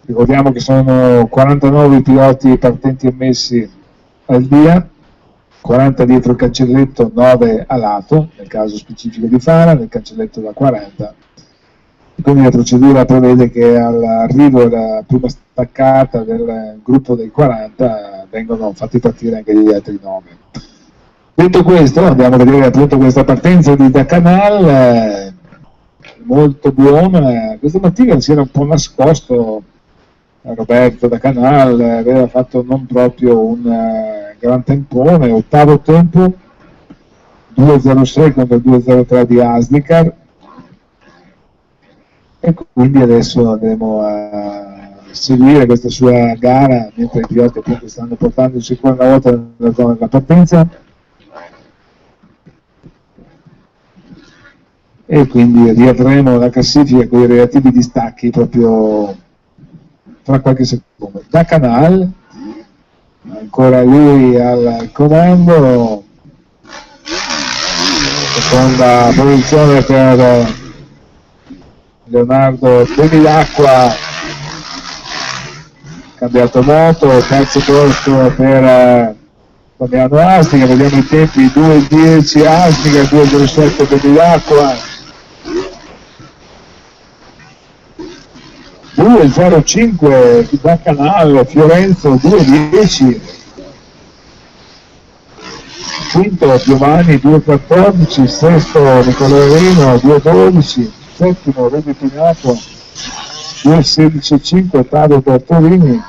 Ricordiamo che sono 49 piloti partenti ammessi al dia, 40 dietro il cancelletto, 9 a lato, nel caso specifico di Fara, nel cancelletto da 40. Quindi la procedura prevede che all'arrivo della prima staccata del gruppo dei 40 vengono fatti partire anche gli altri 9. Detto questo, andiamo a vedere appunto questa partenza di Dacanal, molto buona. Questa mattina si era un po' nascosto Roberto Dacanal, aveva fatto non proprio un gran tempone, ottavo tempo, 2.06 contro il 2.03 di Asnikar, e quindi adesso andremo a seguire questa sua gara mentre i piloti appunto stanno portandosi ancora una volta nella zona della partenza, e quindi riavremo la classifica con i relativi distacchi proprio tra qualche secondo. Dacanal, ancora lui al comando, seconda posizione per Leonardo Bevilacqua, cambiato moto, terzo posto per Damiano Astica, vediamo i tempi, 2.10 Astica, 2.07 Bevilacqua, 2.05 di Dacanal, Fiorenzo 2.10, quinto Giovanni 2.14, sesto Nicolarino 2.12, settimo Redi Pinato 2.16.5, ottavo Bertolini,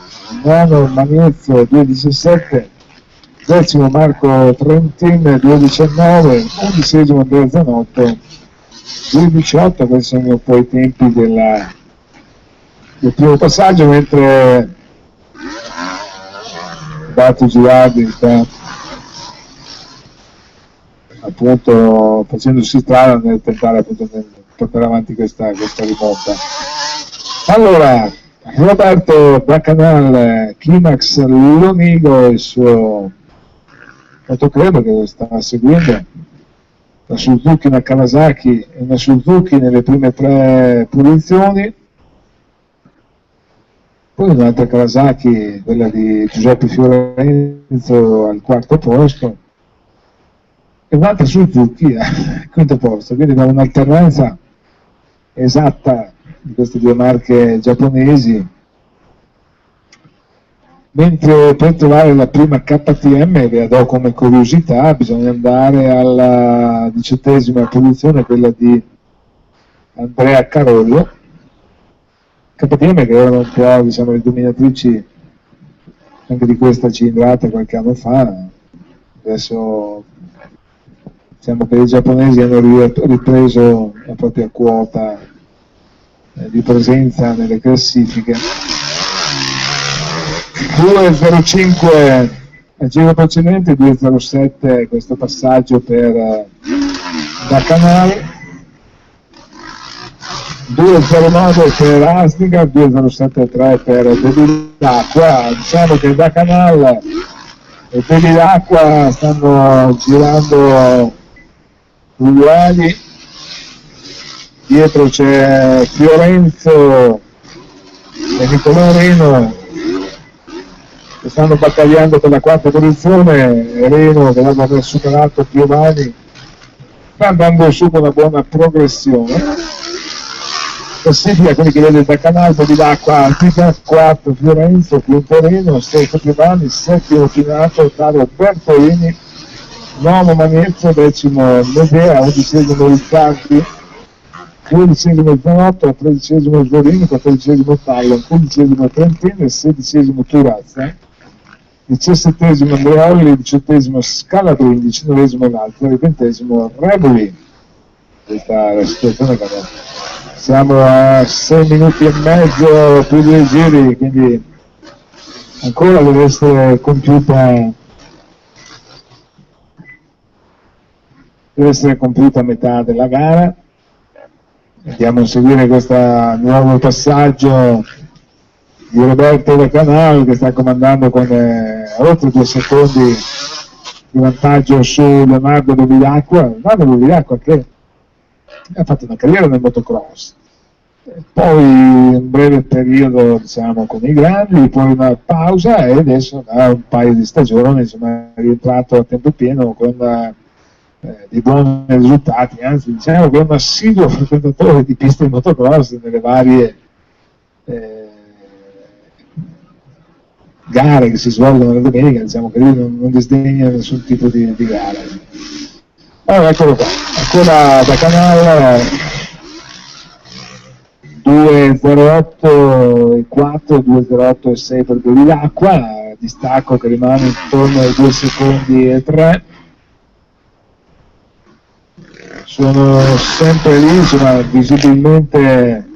nono Magnezzo 2.17, decimo Marco Trentin 2.19, undicesimo Andrea Zanotto 2.18. Questi sono un po' i tempi del primo passaggio, mentre Batti Girardi sta appunto facendosi strada nel tentare appunto di portare avanti questa rimonta. Allora, Roberto Dacanal, Climax Lonigo, il suo motoclub che lo sta seguendo, la Suzuki, una Kawasaki e una Suzuki nelle prime 3 posizioni, poi un'altra Kawasaki, quella di Giuseppe Fiorenzo al 4º posto, e un'altra Suzuki al 5º posto, quindi da un'alternanza esatta di queste 2 marche giapponesi, mentre per trovare la prima KTM, ve la do come curiosità, bisogna andare alla 18ª posizione, quella di Andrea Carollo, KTM che erano un po', diciamo, le dominatrici anche di questa cilindrata qualche anno fa. Adesso diciamo che i giapponesi hanno ripreso la propria quota di presenza nelle classifiche. 2.05 al giro precedente, 2.07 questo passaggio per Dacanal, 2.09 per Asnica, 2.07.3 per Bevilacqua. Diciamo che Dacanal e Bevilacqua stanno girando uguali, dietro c'è Fiorenzo e Nicolarino che stanno battagliando per la 4ª posizione, Reno che aveva aver superato Giovanni, sta andando su con una buona progressione. Classifica, quindi che vede Dacanal, Bevilacqua, Antica, 4 Fiorenzo, quinto Reno, 6 Giovanni, 7 Pinato, 8 Bertolini, 9 Magnezzo, 10 Medea, 11 Riccardi, 12 Zanotto, 13 Svolini, 14 Tallon, 15 Trentino e 16 Turazza, 17 Andreoli, 18 Scalabrini, 19 l'altro e 20 Reboli. Questa è la situazione che siamo a 6 minuti e mezzo più di giri, quindi ancora deve essere compiuta metà della gara. Andiamo a seguire questo nuovo passaggio di Roberto Dacanal che sta comandando con oltre 2 secondi di vantaggio su Leonardo Bevilacqua che ha fatto una carriera nel motocross, poi un breve periodo diciamo con i grandi, poi una pausa e adesso da un paio di stagioni insomma, è rientrato a tempo pieno con dei buoni risultati, anzi diciamo che è un assiduo frequentatore di piste di motocross nelle varie gare che si svolgono la domenica, diciamo che lui non disdegna nessun tipo di gara. Allora eccolo qua, ancora da Canal 2.08 e 4, 2.08 e 6 per Bevilacqua, distacco che rimane intorno ai 2 secondi e 3. Sono sempre lì, insomma, visibilmente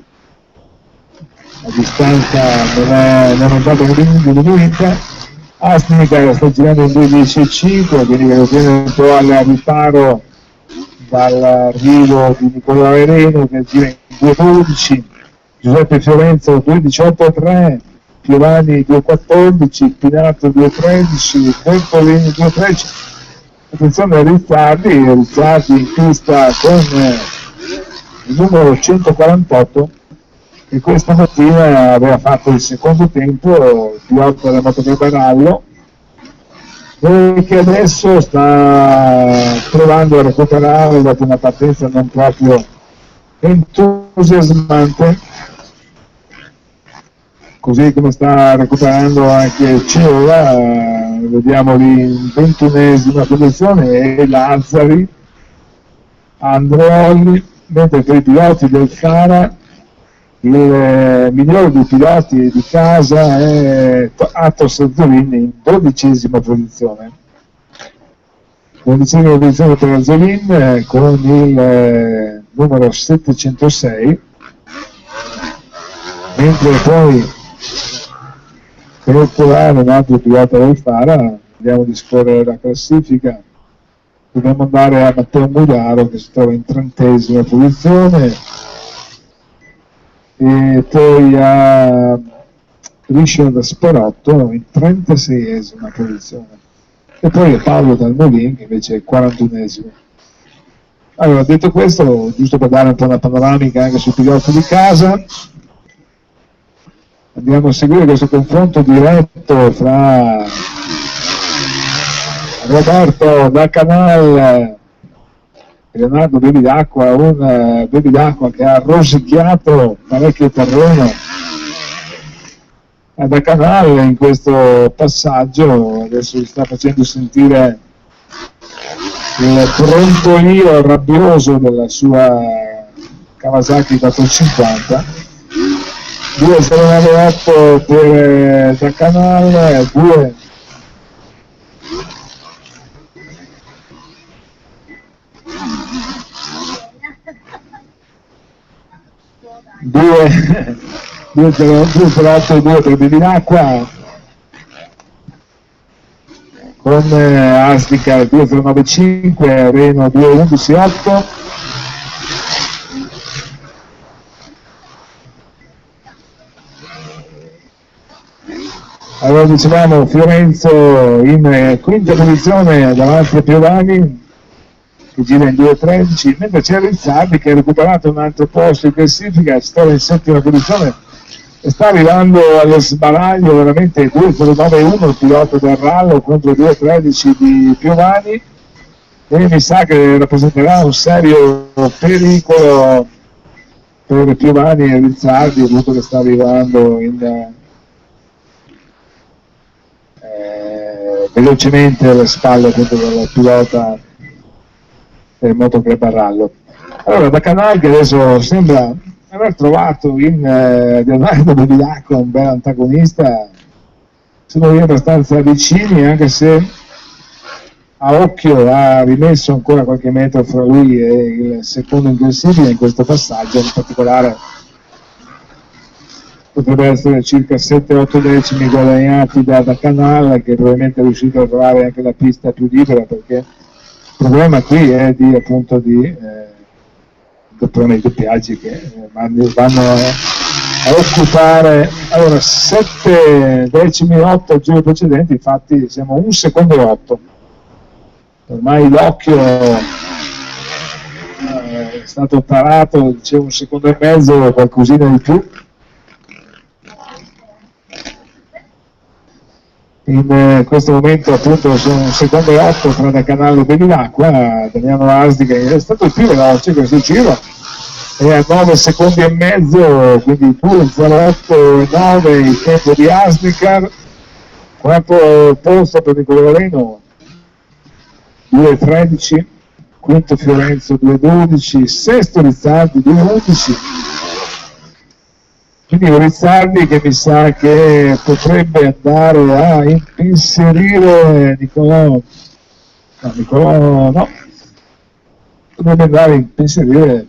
la distanza non è andata diminuita. Asnica sta girando in 2.10.5, quindi che lo tiene un po' al riparo dall'arrivo di Nicola Vereno che gira in 2.12, Giuseppe Fiorenzo 2.18.3, Piovani 2.14, Pinato 2.13, Bertolini 2.13. Attenzione a Rizzardi in pista con il numero 148 che questa mattina aveva fatto il secondo tempo, il pilota della Moto Barallo, e che adesso sta provando a recuperare dopo una partenza non proprio entusiasmante, così come sta recuperando anche Ceola. Vediamo lì in 21esima posizione e Lazzari, Andreoli, mentre per i piloti del Fara il migliore dei piloti di casa è Atos Azzolini in 12esima posizione. 12esima posizione per Azzolin con il numero 706, mentre poi per trovare un altro pilota del Fara, andiamo di scorrere la classifica, dobbiamo andare a Matteo Muraro che si trova in 30esima posizione, e poi a Richard Sperotto in 36esima posizione, e poi a Paolo Dalmolin che invece è 41esimo. Allora, detto questo, giusto per dare un po' una panoramica anche sui piloti di casa, andiamo a seguire questo confronto diretto fra Roberto da Canal e Leonardo Bevilacqua, un Bevilacqua che ha rosicchiato parecchio terreno da Canal in questo passaggio. Adesso si sta facendo sentire il brontolio rabbioso della sua Kawasaki 450. 2.98 per da Canal, 2.08 e 2 per Bevilacqua, con Astica 2.095, Reno 2.11.8. Allora dicevamo Fiorenzo in quinta posizione davanti a Piovani che gira in 2.13, mentre c'è Rizzardi che ha recuperato un altro posto in classifica, si trova in settima posizione e sta arrivando allo sbaraglio veramente 2.09.1 il pilota del Rallo contro 2.13 di Piovani, e mi sa che rappresenterà un serio pericolo per Piovani e Rizzardi, visto che sta arrivando velocemente alle spalle appunto del pilota del Motoclub Rallo. Allora da Canal che adesso sembra aver trovato in Leonardo Bevilacqua un bel antagonista, sono lì abbastanza vicini, anche se a occhio ha rimesso ancora qualche metro fra lui e il secondo in classifica in questo passaggio, in particolare potrebbe essere circa 7-8 decimi guadagnati da Canal, che probabilmente è riuscito a trovare anche la pista più libera, perché il problema qui è di appunto di doppiaggi che vanno a occupare. Allora 7 decimi 8 al giro precedente, infatti siamo 1 secondo e 8 ormai l'occhio è stato tarato, dicevo, 1 secondo e mezzo, qualcosina di più. In questo momento appunto sono 1 secondo e 8 tra Da Canale e Bevilacqua. Damiano Asdica è stato il più veloce questo giro, è a 9 secondi e mezzo, quindi 2.08 e 9 il tempo di Asdica. Quarto posto per Nicolò Reno 2.13, quinto Fiorenzo 2.12, sesto Rizzardi 2.11. Quindi Rizzardi che mi sa che potrebbe andare a impensierire Nicolò no, potrebbe andare a impensierire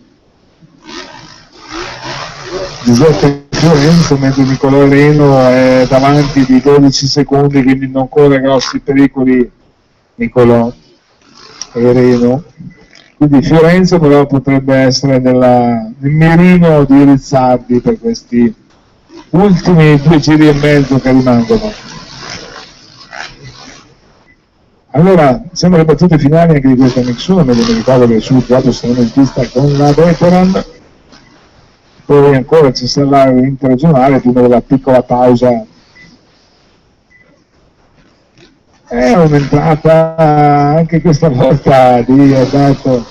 Giuseppe Fiorenzo, mentre Nicolò Reno è davanti di 12 secondi, quindi non corre grossi pericoli Nicolò e Reno. Quindi Fiorenzo però potrebbe essere nel mirino di Rizzardi per questi ultimi 2 giri e mezzo che rimangono. Allora, siamo alle battute finali anche di questa mixura, mi ricordo che sul gioco sono in pista con la Veteran, poi ancora ci sarà l'interregionale prima della piccola pausa. È un'entrata anche questa volta di Alberto.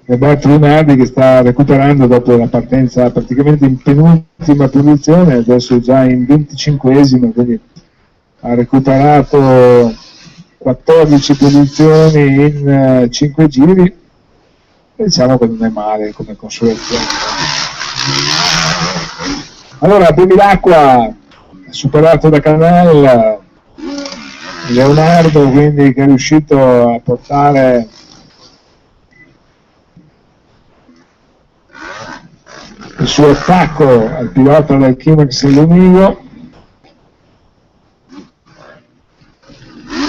Roberto Lunardi che sta recuperando dopo la partenza praticamente in penultima posizione, adesso è già in 25esima, quindi ha recuperato 14 posizioni in 5 giri e diciamo che non è male come consolazione. Allora Bevilacqua superato da Canal, Leonardo quindi che è riuscito a portare il suo attacco al pilota del Chimex Lumigo.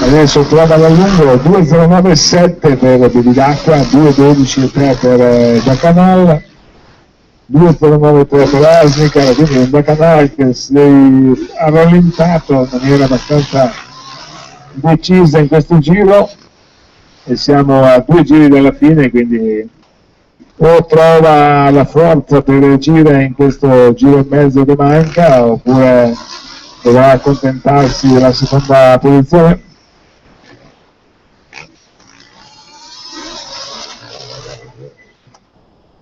Adesso trova da lungo 2.09.7 per Bevilacqua, 2.12.3 per Da Canal, 2.09.3 per Asnicar, quindi un Da Canal che si ha rallentato in maniera abbastanza decisa in questo giro e siamo a 2 giri dalla fine, quindi o trova la forza per reagire in questo giro e mezzo che manca oppure dovrà accontentarsi della seconda posizione.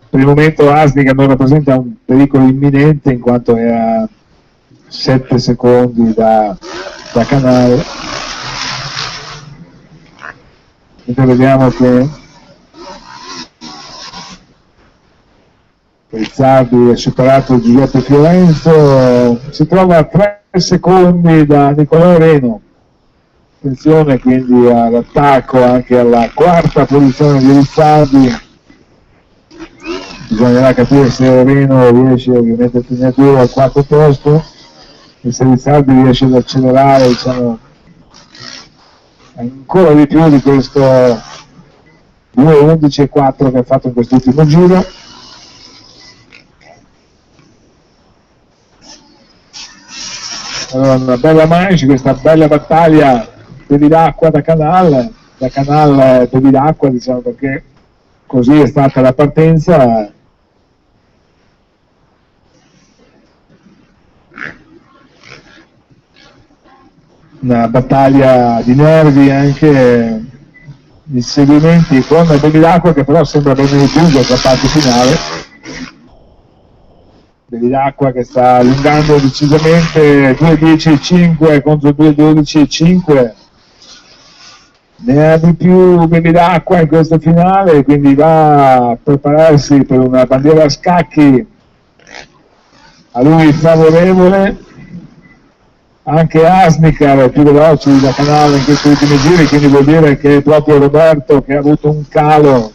Per il momento Asnicar non rappresenta un pericolo imminente in quanto è a 7 secondi da Canal. Quindi vediamo che Rizzardi è superato Giuseppe Fiorenzo, si trova a 3 secondi da Nicolò Reno. Attenzione quindi all'attacco anche alla quarta posizione di Rizzardi. Bisognerà capire se Reno riesce ovviamente a tenere duro al quarto posto e se Rizzardi riesce ad accelerare, diciamo, ancora di più di questo 2.11.4 che ha fatto in quest'ultimo giro. Allora, una bella manche, questa bella battaglia Bevilacqua Da Canal Bevilacqua, diciamo, perché così è stata la partenza. Una battaglia di nervi anche di seguimenti con Bevilacqua che però sembra ben richiuso la parte finale. Bevilacqua che sta allungando decisamente, 2.10.5 contro 2.12.5, ne ha di più Bevilacqua in questo finale, quindi va a prepararsi per una bandiera a scacchi a lui favorevole. Anche Asnicar è più veloce di Da Canal in questi ultimi giri, quindi vuol dire che è proprio Roberto che ha avuto un calo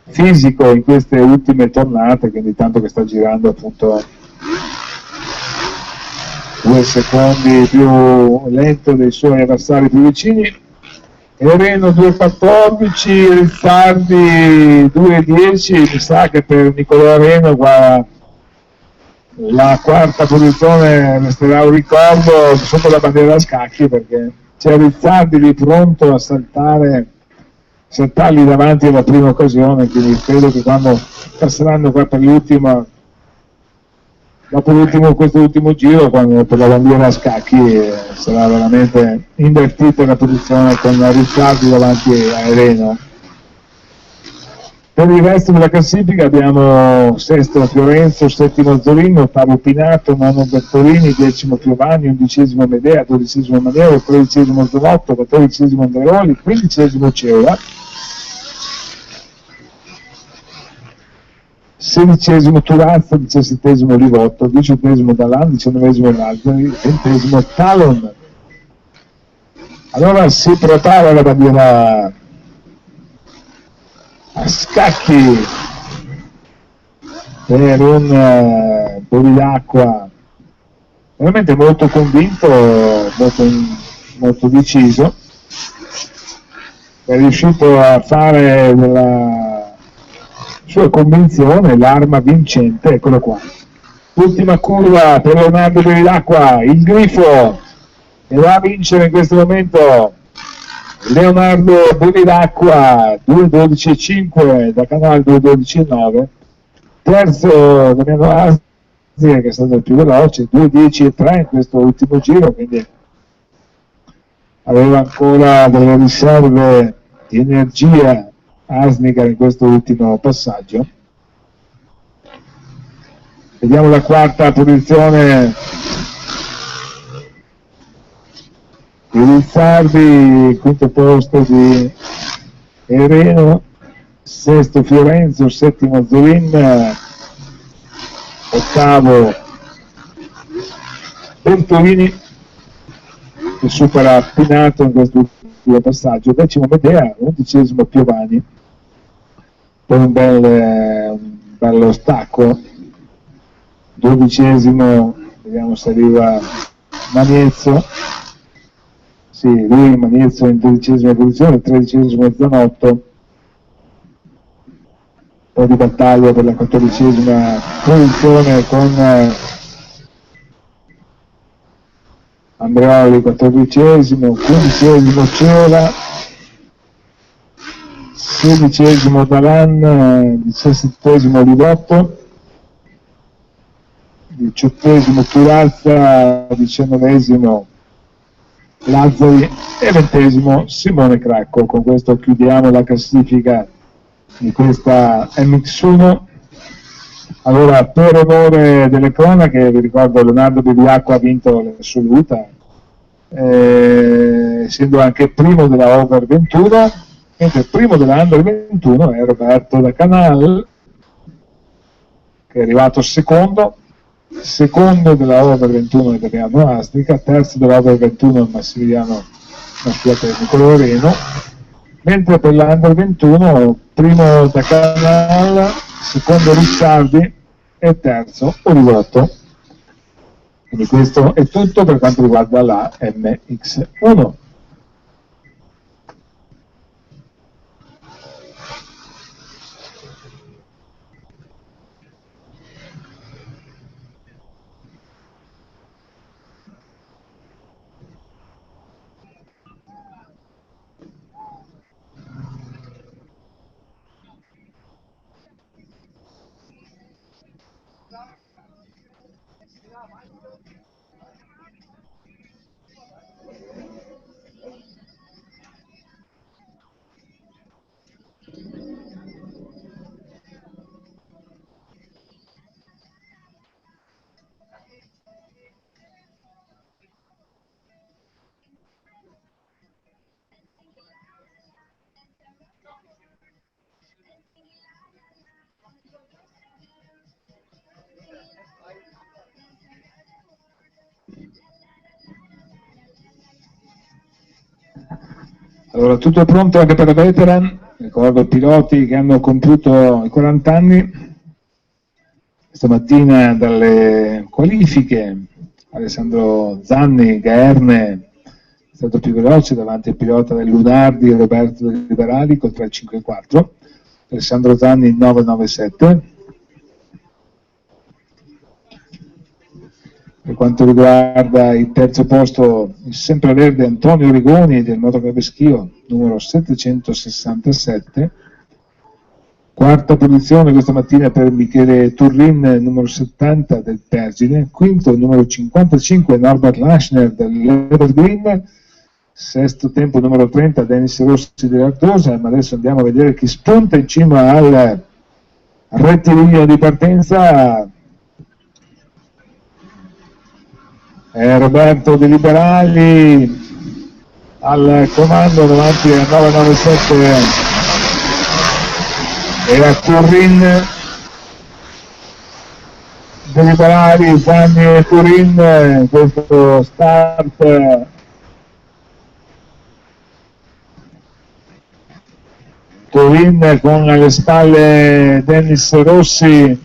fisico in queste ultime tornate, quindi tanto che sta girando appunto 2 secondi più lento dei suoi avversari più vicini. Ereno 2,14, Rizzardi 2,10, mi sa che per Nicolò Ereno qua la quarta posizione resterà un ricordo sotto la bandiera a scacchi, perché c'è Rizzardi lì pronto a saltargli davanti alla prima occasione, quindi credo che quando passeranno qua per l'ultima, dopo questo ultimo giro, quando per la bandiera a scacchi sarà veramente invertita la posizione con Rizzardi davanti a Ereno. Per il resto della classifica abbiamo sesto Fiorenzo, settimo Zorin, ottavo Pinato, nono Bertolini, decimo Piovani, undicesimo Medea, dodicesimo Maniero, tredicesimo Zanotto, quattordicesimo Andreoli, quindicesimo Ceola, sedicesimo Turazza, diciassettesimo Livotto, diciottesimo Dalan, diciannovesimo Lazzari, ventesimo Talon. Allora si prepara la bandiera a scacchi per un po' di acqua veramente molto convinto, molto deciso, è riuscito a fare della sua convinzione l'arma vincente. Eccolo qua, ultima curva per Leonardo Bevilacqua, il grifo, e va a vincere in questo momento Leonardo Bevilacqua, 2,12,5 da Canale 2,12,9, terzo Damiano Asi che è stato il più veloce, 2,10,3 in questo ultimo giro, quindi aveva ancora delle riserve di energia Asnicar in questo ultimo passaggio. Vediamo la quarta posizione di Rizzardi, quinto posto di Ereno, sesto Fiorenzo, settimo Zorin, ottavo Bertolini che supera Pinato in questo ultimo passaggio, decimo Medea, undicesimo Piovani, poi un bello stacco, dodicesimo, vediamo se arriva Maniezzo. Sì, lui Maniezzo in 12ª posizione, 13esimo Zanotto, un po' di battaglia per la 14ª posizione con Andreoli 14esimo, 15esimo Ceola, 16esimo Dalan, 17esimo Livotto, 18esimo Turazza, 19esimo Lazzari e 20esimo Simone Cracco. Con questo chiudiamo la classifica di questa MX1. Allora, per onore delle cronache, vi ricordo Leonardo Bevilacqua ha vinto l'assoluta, essendo anche primo della Over 21, mentre il primo della Under 21 è Roberto da Canal, che è arrivato secondo della Over 21 è Damiano Astica, terzo della Over 21 Massimiliano Nicolò Ereno, mentre per la Under 21 primo da Canal, secondo Rizzardi e terzo Olivotto. Quindi questo è tutto per quanto riguarda la MX1. Allora, tutto è pronto anche per la veteran, ricordo i piloti che hanno compiuto i 40 anni, stamattina dalle qualifiche, Alessandro Zanni, Gaerne, stato più veloce davanti al pilota del Lunardi e Roberto De Liberali col 3.54, Alessandro Zanni 9.97. Per quanto riguarda il terzo posto, il sempreverde Antonio Rigoni del Motoclub Schio, numero 767. Quarta posizione questa mattina per Michele Turrin, numero 70 del Pergine. Quinto, numero 55, Norbert Lachner dell'Evergreen. Sesto tempo, numero 30, Dennis Rossi dell'Artosa. Ma adesso andiamo a vedere chi spunta in cima al rettilineo di partenza. Roberto De Liberali al comando davanti a 997 e a Turrin. De Liberali, Zanni e Turrin, questo start Turrin con alle spalle Dennis Rossi.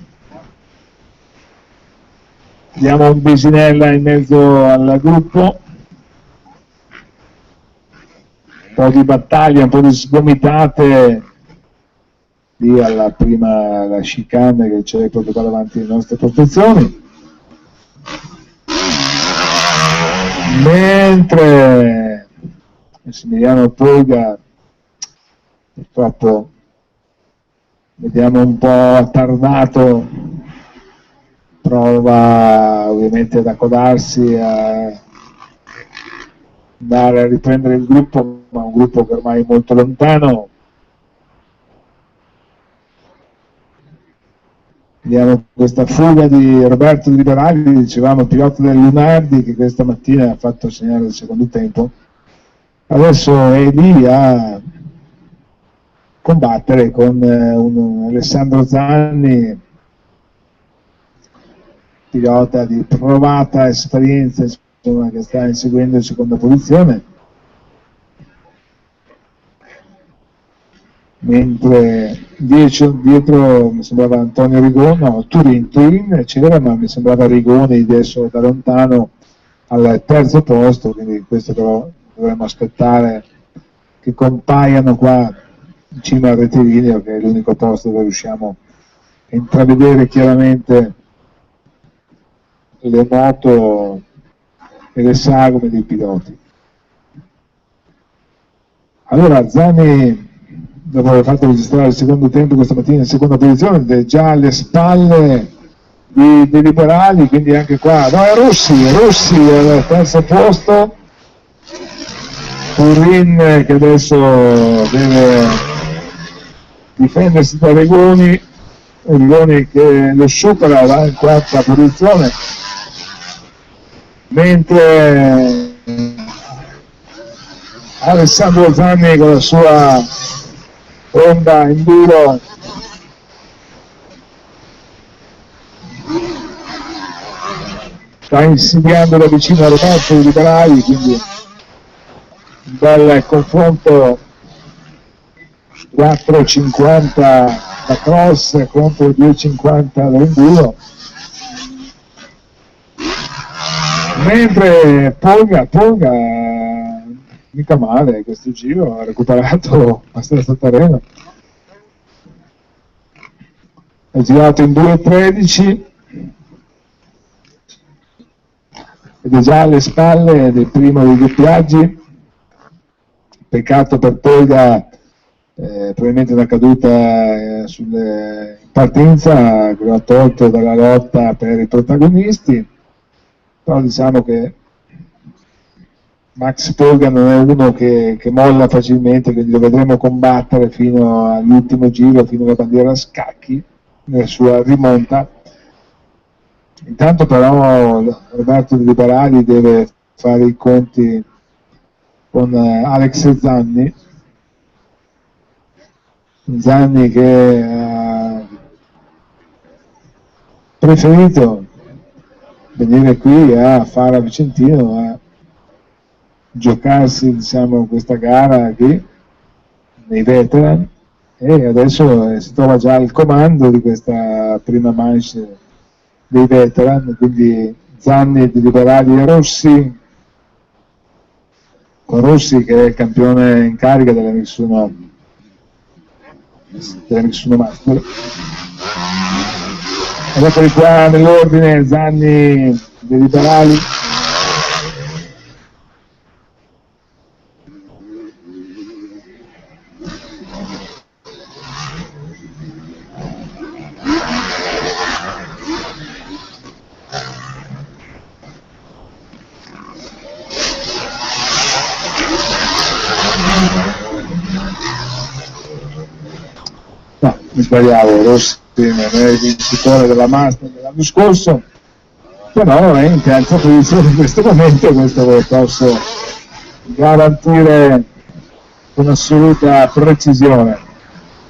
Diamo un Bisinella in mezzo al gruppo, un po' di battaglia, un po' di sgomitate lì alla prima la chicane che c'è proprio qua davanti alle nostre posizioni, mentre Massimiliano Polga purtroppo vediamo un po' attardato, prova ovviamente ad accodarsi, a andare a riprendere il gruppo, ma un gruppo che ormai è molto lontano. Vediamo questa fuga di Roberto De Liberali, dicevamo pilota del Lunardi, che questa mattina ha fatto segnare il secondo tempo. Adesso è lì a combattere con un Alessandro Zanni, pilota di provata esperienza, insomma, che sta inseguendo in seconda posizione, mentre dietro mi sembrava Antonio Rigoni, no, Turrin c'era, ma mi sembrava Rigoni adesso da lontano al terzo posto, quindi questo però dovremmo aspettare che compaiano qua in cima al rettilineo, che è l'unico posto dove riusciamo a intravedere chiaramente le moto e le sagome dei piloti. Allora Zanni, dopo aver fatto registrare il secondo tempo questa mattina in seconda posizione, è già alle spalle di Liberali, quindi anche qua no, è Rossi al terzo posto. Turrin che adesso deve difendersi da Rigoni che lo supera, va in quarta posizione, mentre Alessandro Zanni con la sua Honda Enduro sta insidiando da vicino a Roberto De Liberali, quindi un bel confronto 4,50 da cross contro 2,50 da enduro. Mentre Polga mica male questo giro, ha recuperato abbastanza terreno, è girato in 2,13 ed è già alle spalle del primo dei doppiaggi. Peccato per Polga, probabilmente una caduta in partenza che lo ha tolto dalla lotta per i protagonisti, però diciamo che Max Polga non è uno che molla facilmente, quindi lo vedremo combattere fino all'ultimo giro, fino alla bandiera a scacchi, nella sua rimonta. Intanto però Roberto De Liberali deve fare i conti con Alex Zanni che ha preferito venire qui a fare a Vicentino, a giocarsi, diciamo, questa gara qui nei veteran, e adesso si trova già al comando di questa prima manche dei veteran, quindi Zanni, De Liberali e Rossi con Rossi che è il campione in carica dell'M1 Master. Ed eccoli qua nell'ordine: Zanni dei Liberali, no, mi sbagliavo, Rossi non è il vincitore della Master dell'anno scorso, però è in terza posizione in questo momento, questo ve lo posso garantire con assoluta precisione.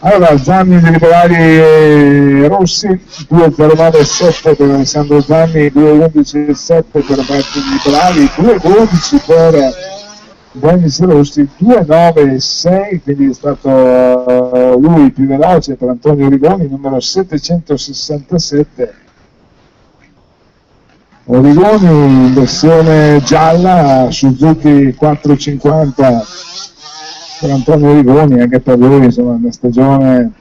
Allora, Zanni dei Liberali e Rossi, 2.09.7 per Alessandro Zanni, 2.11.7 per Roberto dei Liberali, 2.12 per Dennis Rossi, 2.9.6, quindi è stato lui il più veloce per Antonio Rigoni, numero 767. Rigoni in versione gialla, Suzuki 450 per Antonio Rigoni, anche per lui insomma una stagione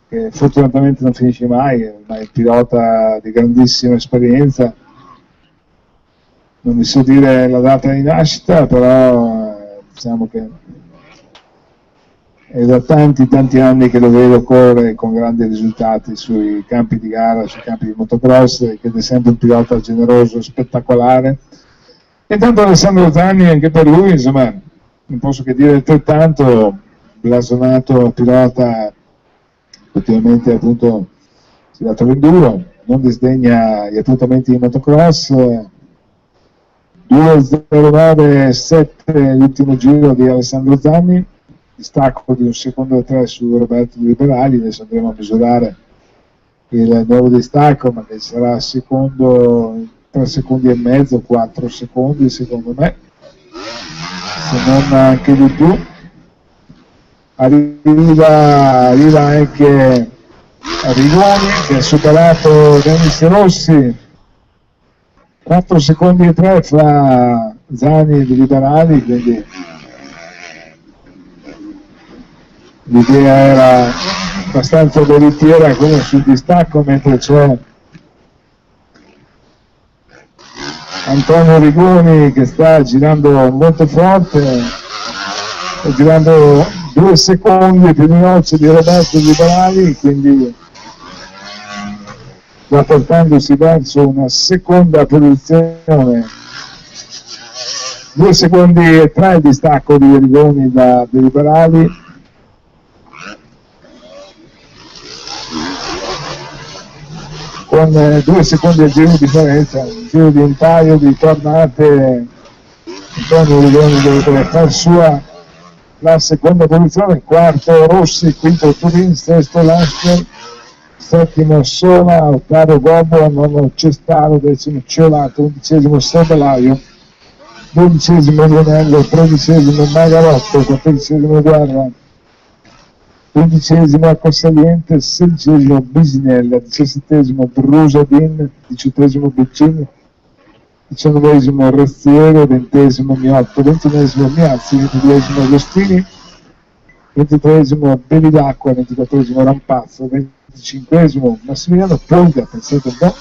che fortunatamente non finisce mai, ma è un pilota di grandissima esperienza. Non vi so dire la data di nascita, però diciamo che è da tanti anni che lo vedo correre con grandi risultati sui campi di gara, sui campi di motocross, che è sempre un pilota generoso, spettacolare. E tanto Alessandro Zanni, anche per lui, insomma, non posso che dire altrettanto, blasonato pilota, effettivamente appunto si è dato l'enduro, non disdegna gli appuntamenti di motocross. 2.09.7 l'ultimo giro di Alessandro Zanni, distacco di 1 secondo e 3 su Roberto dei Liberali. Adesso andremo a misurare il nuovo distacco, ma che sarà secondo 3 secondi e mezzo, 4 secondi secondo me, se non anche di più. Arriva anche Rigoni che ha superato Dennis Rossi, 4 secondi e 3 fra Zanni e dei Liberali, quindi l'idea era abbastanza veritiera come sul distacco, mentre c'è Antonio Rigoni che sta girando molto forte, sta girando 2 secondi più veloce di Roberto Liberali, quindi sta portandosi verso una seconda posizione. 2 secondi e 3 il distacco di Rigoni dei Liberali. Con 2 secondi al giro di differenza, un giro di un paio di tornate, Antonio Rigoni deve far sua la seconda posizione, quarto Rossi, quinto Turin, sesto Lasker, settimo Sola, ottavo Gobbo, nono Cestaro, decimo Ciolato, 11° Sebelaio, 12° Lionello, 13° Magarotto, 14° Guerra, 15° Acquasaliente, 16° Bisinella, 17° Brusadin, 18° Beccini, 19° Razziere, 20° Miotto, 21° Miazzi, 22° Agostini, 23° Bevilacqua, 24° Rampazzo, 25° Massimiliano Polga, pensate un po',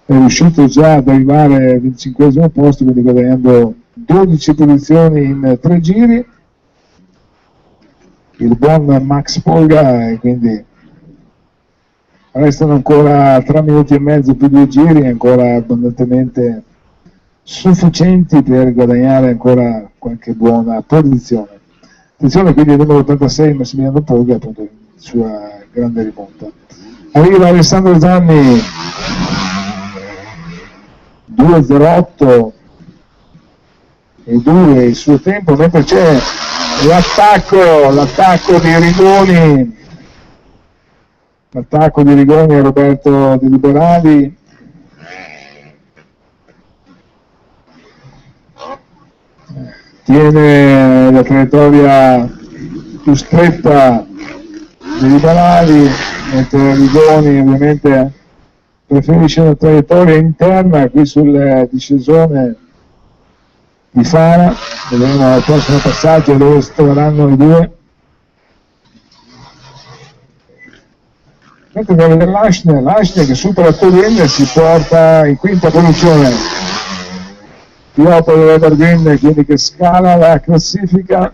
è riuscito già ad arrivare al 25° posto, quindi guadagnando 12 posizioni in 3 giri, il buon Max Polga, e quindi restano ancora 3 minuti e mezzo più 2 giri, ancora abbondantemente sufficienti per guadagnare ancora qualche buona posizione. Attenzione quindi al numero 86 Massimiliano Polga, appunto sua grande rimonta. Arriva Alessandro Zanni, 2.08 e 2 il suo tempo, mentre c'è l'attacco di Rigoni, l'attacco di Rigoni a Roberto dei Liberali, tiene la traiettoria più stretta dei Liberali, mentre Rigoni ovviamente preferisce una traiettoria interna qui sul discesone di Fara, vedremo al prossimo passaggio dove si troveranno i due. Mentre andiamo a vedere l'Aschner che supera Turin e si porta in quinta posizione. Piopolo Evergreen, quindi che scala la classifica.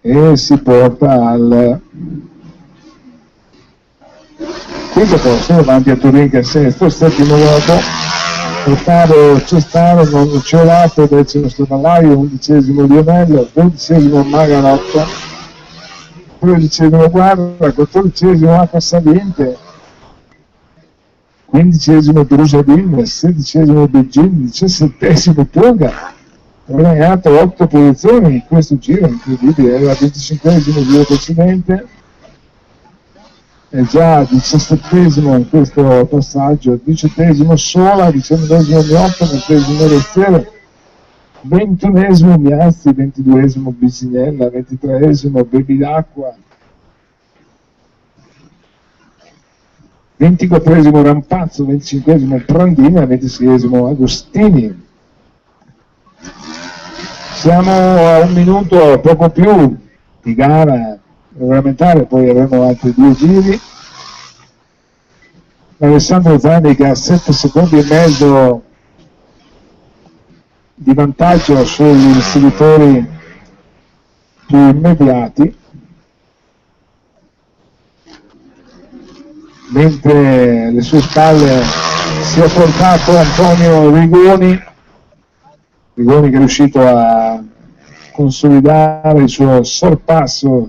E si porta al quinto posto davanti a Turin che è sesto, settimo Lobo, ottavo Cestaro, nono Ciolato, decimo Stefanaio, undicesimo Lionello, dodicesimo Maganotto, tredicesimo Guarda, quattordicesimo Acqua Saliente, quindicesimo Brusadin, sedicesimo Begin, diciassettesimo Toga. Ha guadagnato 8 posizioni in questo giro, incredibile, era il 25esimo giro precedente, è già 17esimo in questo passaggio, 18esimo Sola, 19esimo Miotto, 20esimo Restiero, 21esimo Miazzi, 22esimo Bisinella, 23esimo Bevilacqua, 24esimo Rampazzo, 25esimo Prandina, 26esimo Agostini. Siamo a un minuto, poco più, di gara regolamentare, poi avremo altri 2 giri. Alessandro Zanni che ha 7 secondi e mezzo di vantaggio sugli seguitori più immediati, mentre alle sue spalle si è portato Antonio Rigoni che è riuscito a consolidare il suo sorpasso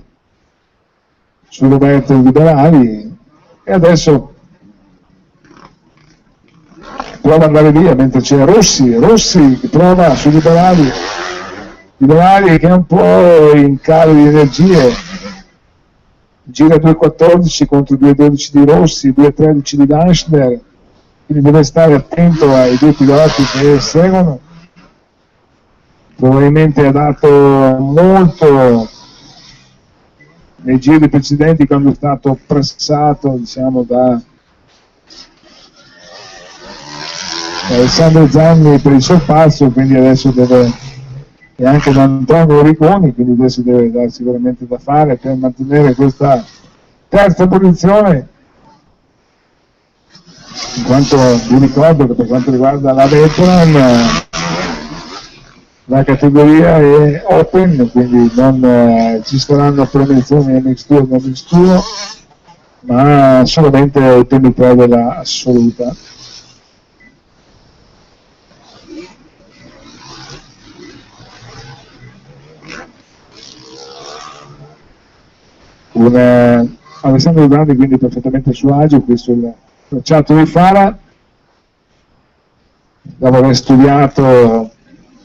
su Roberto Liberali e adesso prova ad andare via mentre c'è Rossi che prova su Liberali che è un po' in calo di energie, gira 2.14 contro 2.12 di Rossi, 2.13 di Daschner, quindi deve stare attento ai due piloti che seguono. Probabilmente ha dato molto nei giri precedenti quando è stato pressato, diciamo, da Alessandro Zanni per il sorpasso, quindi adesso deve, e anche da Antonio Rigoni, quindi adesso deve dare sicuramente da fare per mantenere questa terza posizione, in quanto vi ricordo che per quanto riguarda la Veteran la categoria è open, quindi non ci saranno promozioni MX2 e MX2, ma solamente i primi 3 della assoluta. Alessandro Grandi quindi perfettamente su agio, questo è il tracciato di Fara, dopo aver studiato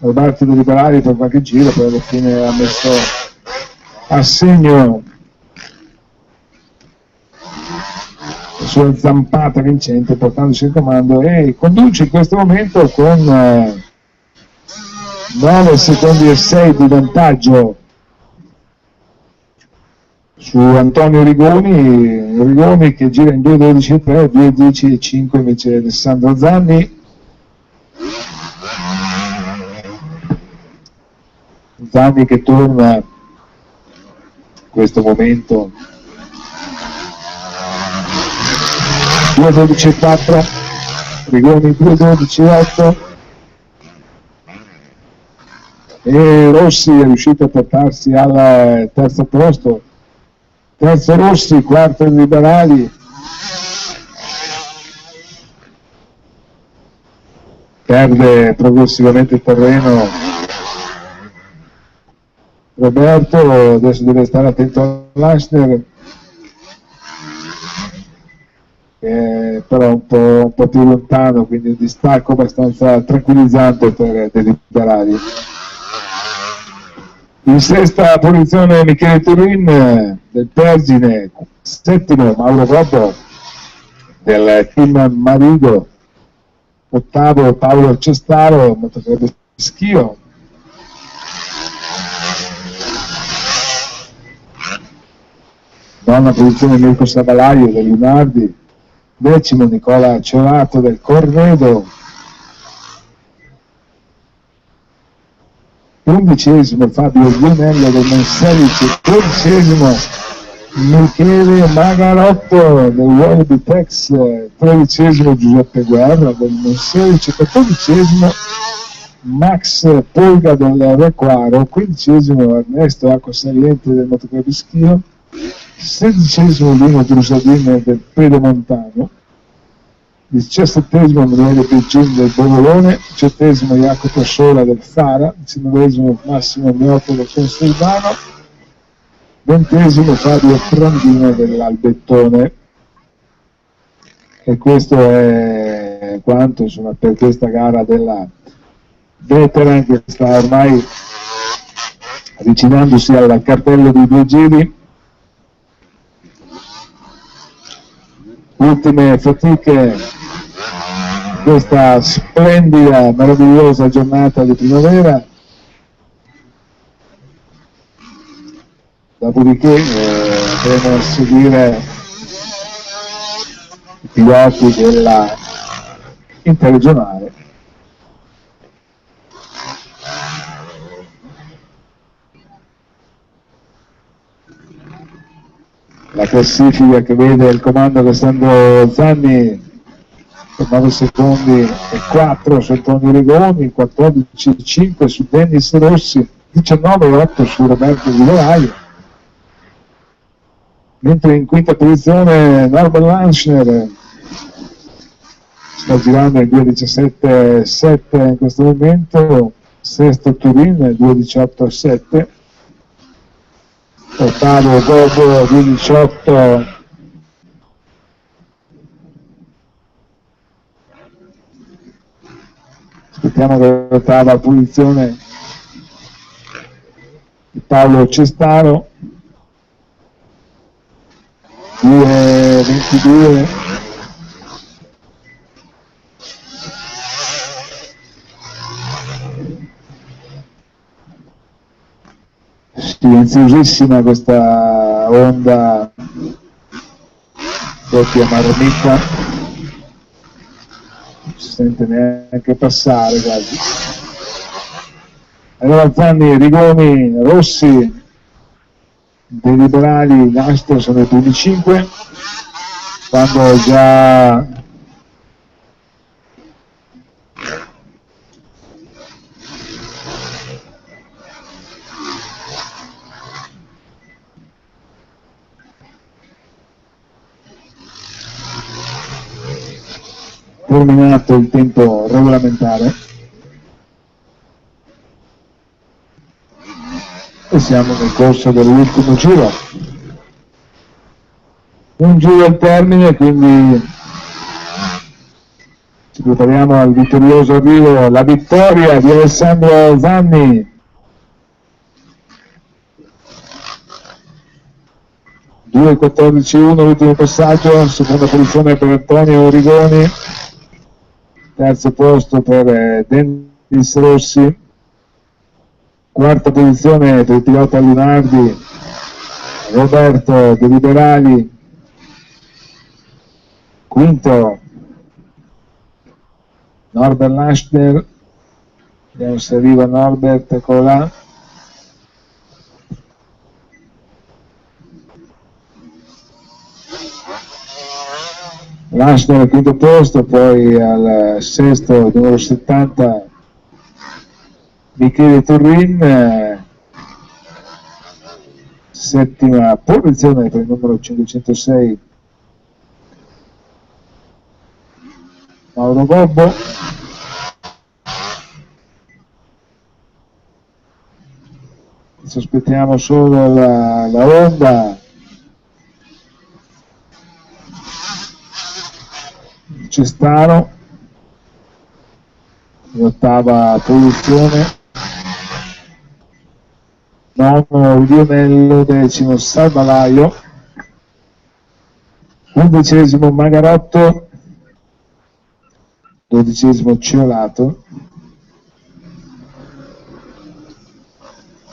Roberto De Liberali per qualche giro, poi alla fine ha messo a segno la sua zampata vincente portandosi in comando e conduce in questo momento con 9 secondi e 6 di vantaggio su Antonio Rigoni che gira in 2.12.3, 2.10.5 invece Alessandro Zanni. Zanni che torna in questo momento 2.12.4, Rigoni 2.12.8 e Rossi è riuscito a portarsi al terzo posto, terzo Rossi, quarto Liberali, perde progressivamente terreno Roberto, adesso deve stare attento all'Aschner, però un po' più lontano, quindi un distacco abbastanza tranquillizzante per De Liberali. In sesta posizione Michele Turin del Pergine, settimo Mauro Gobbo del team Marigo, ottavo Paolo Cestaro, motocicletta Schio, nona posizione Mirko Savalaio del Lunardi, decimo Nicola Ciolato del Corredo, 11° Fabio Lionello del Monselice, 12° Michele Magarotto del Wellbitex, 13° Giuseppe Guerra del Monselice, 14° Max Polga del Requaro, 15° Ernesto Acquasaliente del Motoclub Schio, 16° Lino Drusadin del Pedemontano, 17° Emanuele Piccini del Bovolone, 18° Jacopo Sola del Fara, 19° Massimo Miotto del Consilvano, 20° Fabio Frandino dell'Albettone. E questo è quanto, insomma, per questa gara della Veteran, che sta ormai avvicinandosi al cartello di 2 giri. Ultime fatiche, questa splendida, meravigliosa giornata di primavera. Dopodiché andremo a seguire i piloti della interregionale. La classifica che vede il comando Alessandro Zanni per 9 secondi e 4 su Antonio Rigoni, 14,5 su Dennis Rossi, 19,8 su Roberto Vivolaio, mentre in quinta posizione Norbert Lanschner sta girando in 2,17,7 in questo momento, sesto Turin 2,18,7, ottavo Gobo 2,18, aspettiamo l'ottava posizione di Paolo Cestaro 2,22, silenziosissima questa onda doppia marmita, non si sente neanche passare quasi. Allora Zanni, Rigoni, Rossi dei liberali, Nastro sono i primi 5, quando già terminato il tempo regolamentare e siamo nel corso dell'ultimo giro, un giro al termine, quindi ci prepariamo al vittorioso arrivo, la vittoria di Alessandro Zanni, 2,14,1 l'ultimo passaggio, seconda posizione per Antonio Rigoni, terzo posto per Dennis Rossi, quarta posizione per il pilota Lunardi, Roberto De Liberali, quinto Norbert Laschner, vediamo se arriva Norbert, eccolo là, Laschner al quinto posto, poi al sesto numero 70 Michele Turrin, settima posizione per il numero 506 Mauro Gobbo, sospettiamo solo la Honda, Cestaro in ottava posizione, nono Lionello, decimo Salvalaio, 11° Magarotto, 12° Ciolato,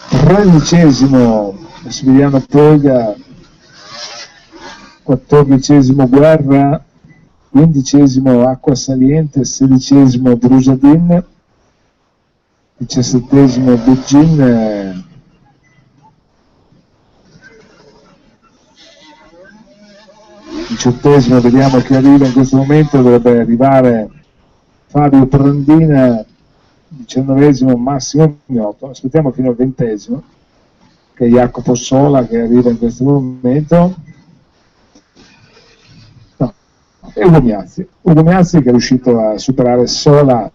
13° Massimiliano Polga, 14° Guerra, 15° Acquasaliente, 16° Brusadin, 17° Begin, 18°, vediamo chi arriva in questo momento, dovrebbe arrivare Fabio Prandina, 19° Massimo Mioto, aspettiamo fino al 20°, che è Jacopo Sola che arriva in questo momento. No, è Ugo Miazzi che è riuscito a superare Sola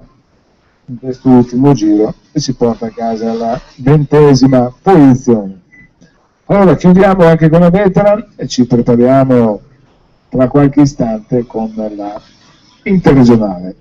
in quest'ultimo giro e si porta a casa la 20° posizione. Allora chiudiamo anche con la veteran e ci prepariamo tra qualche istante con la interregionale.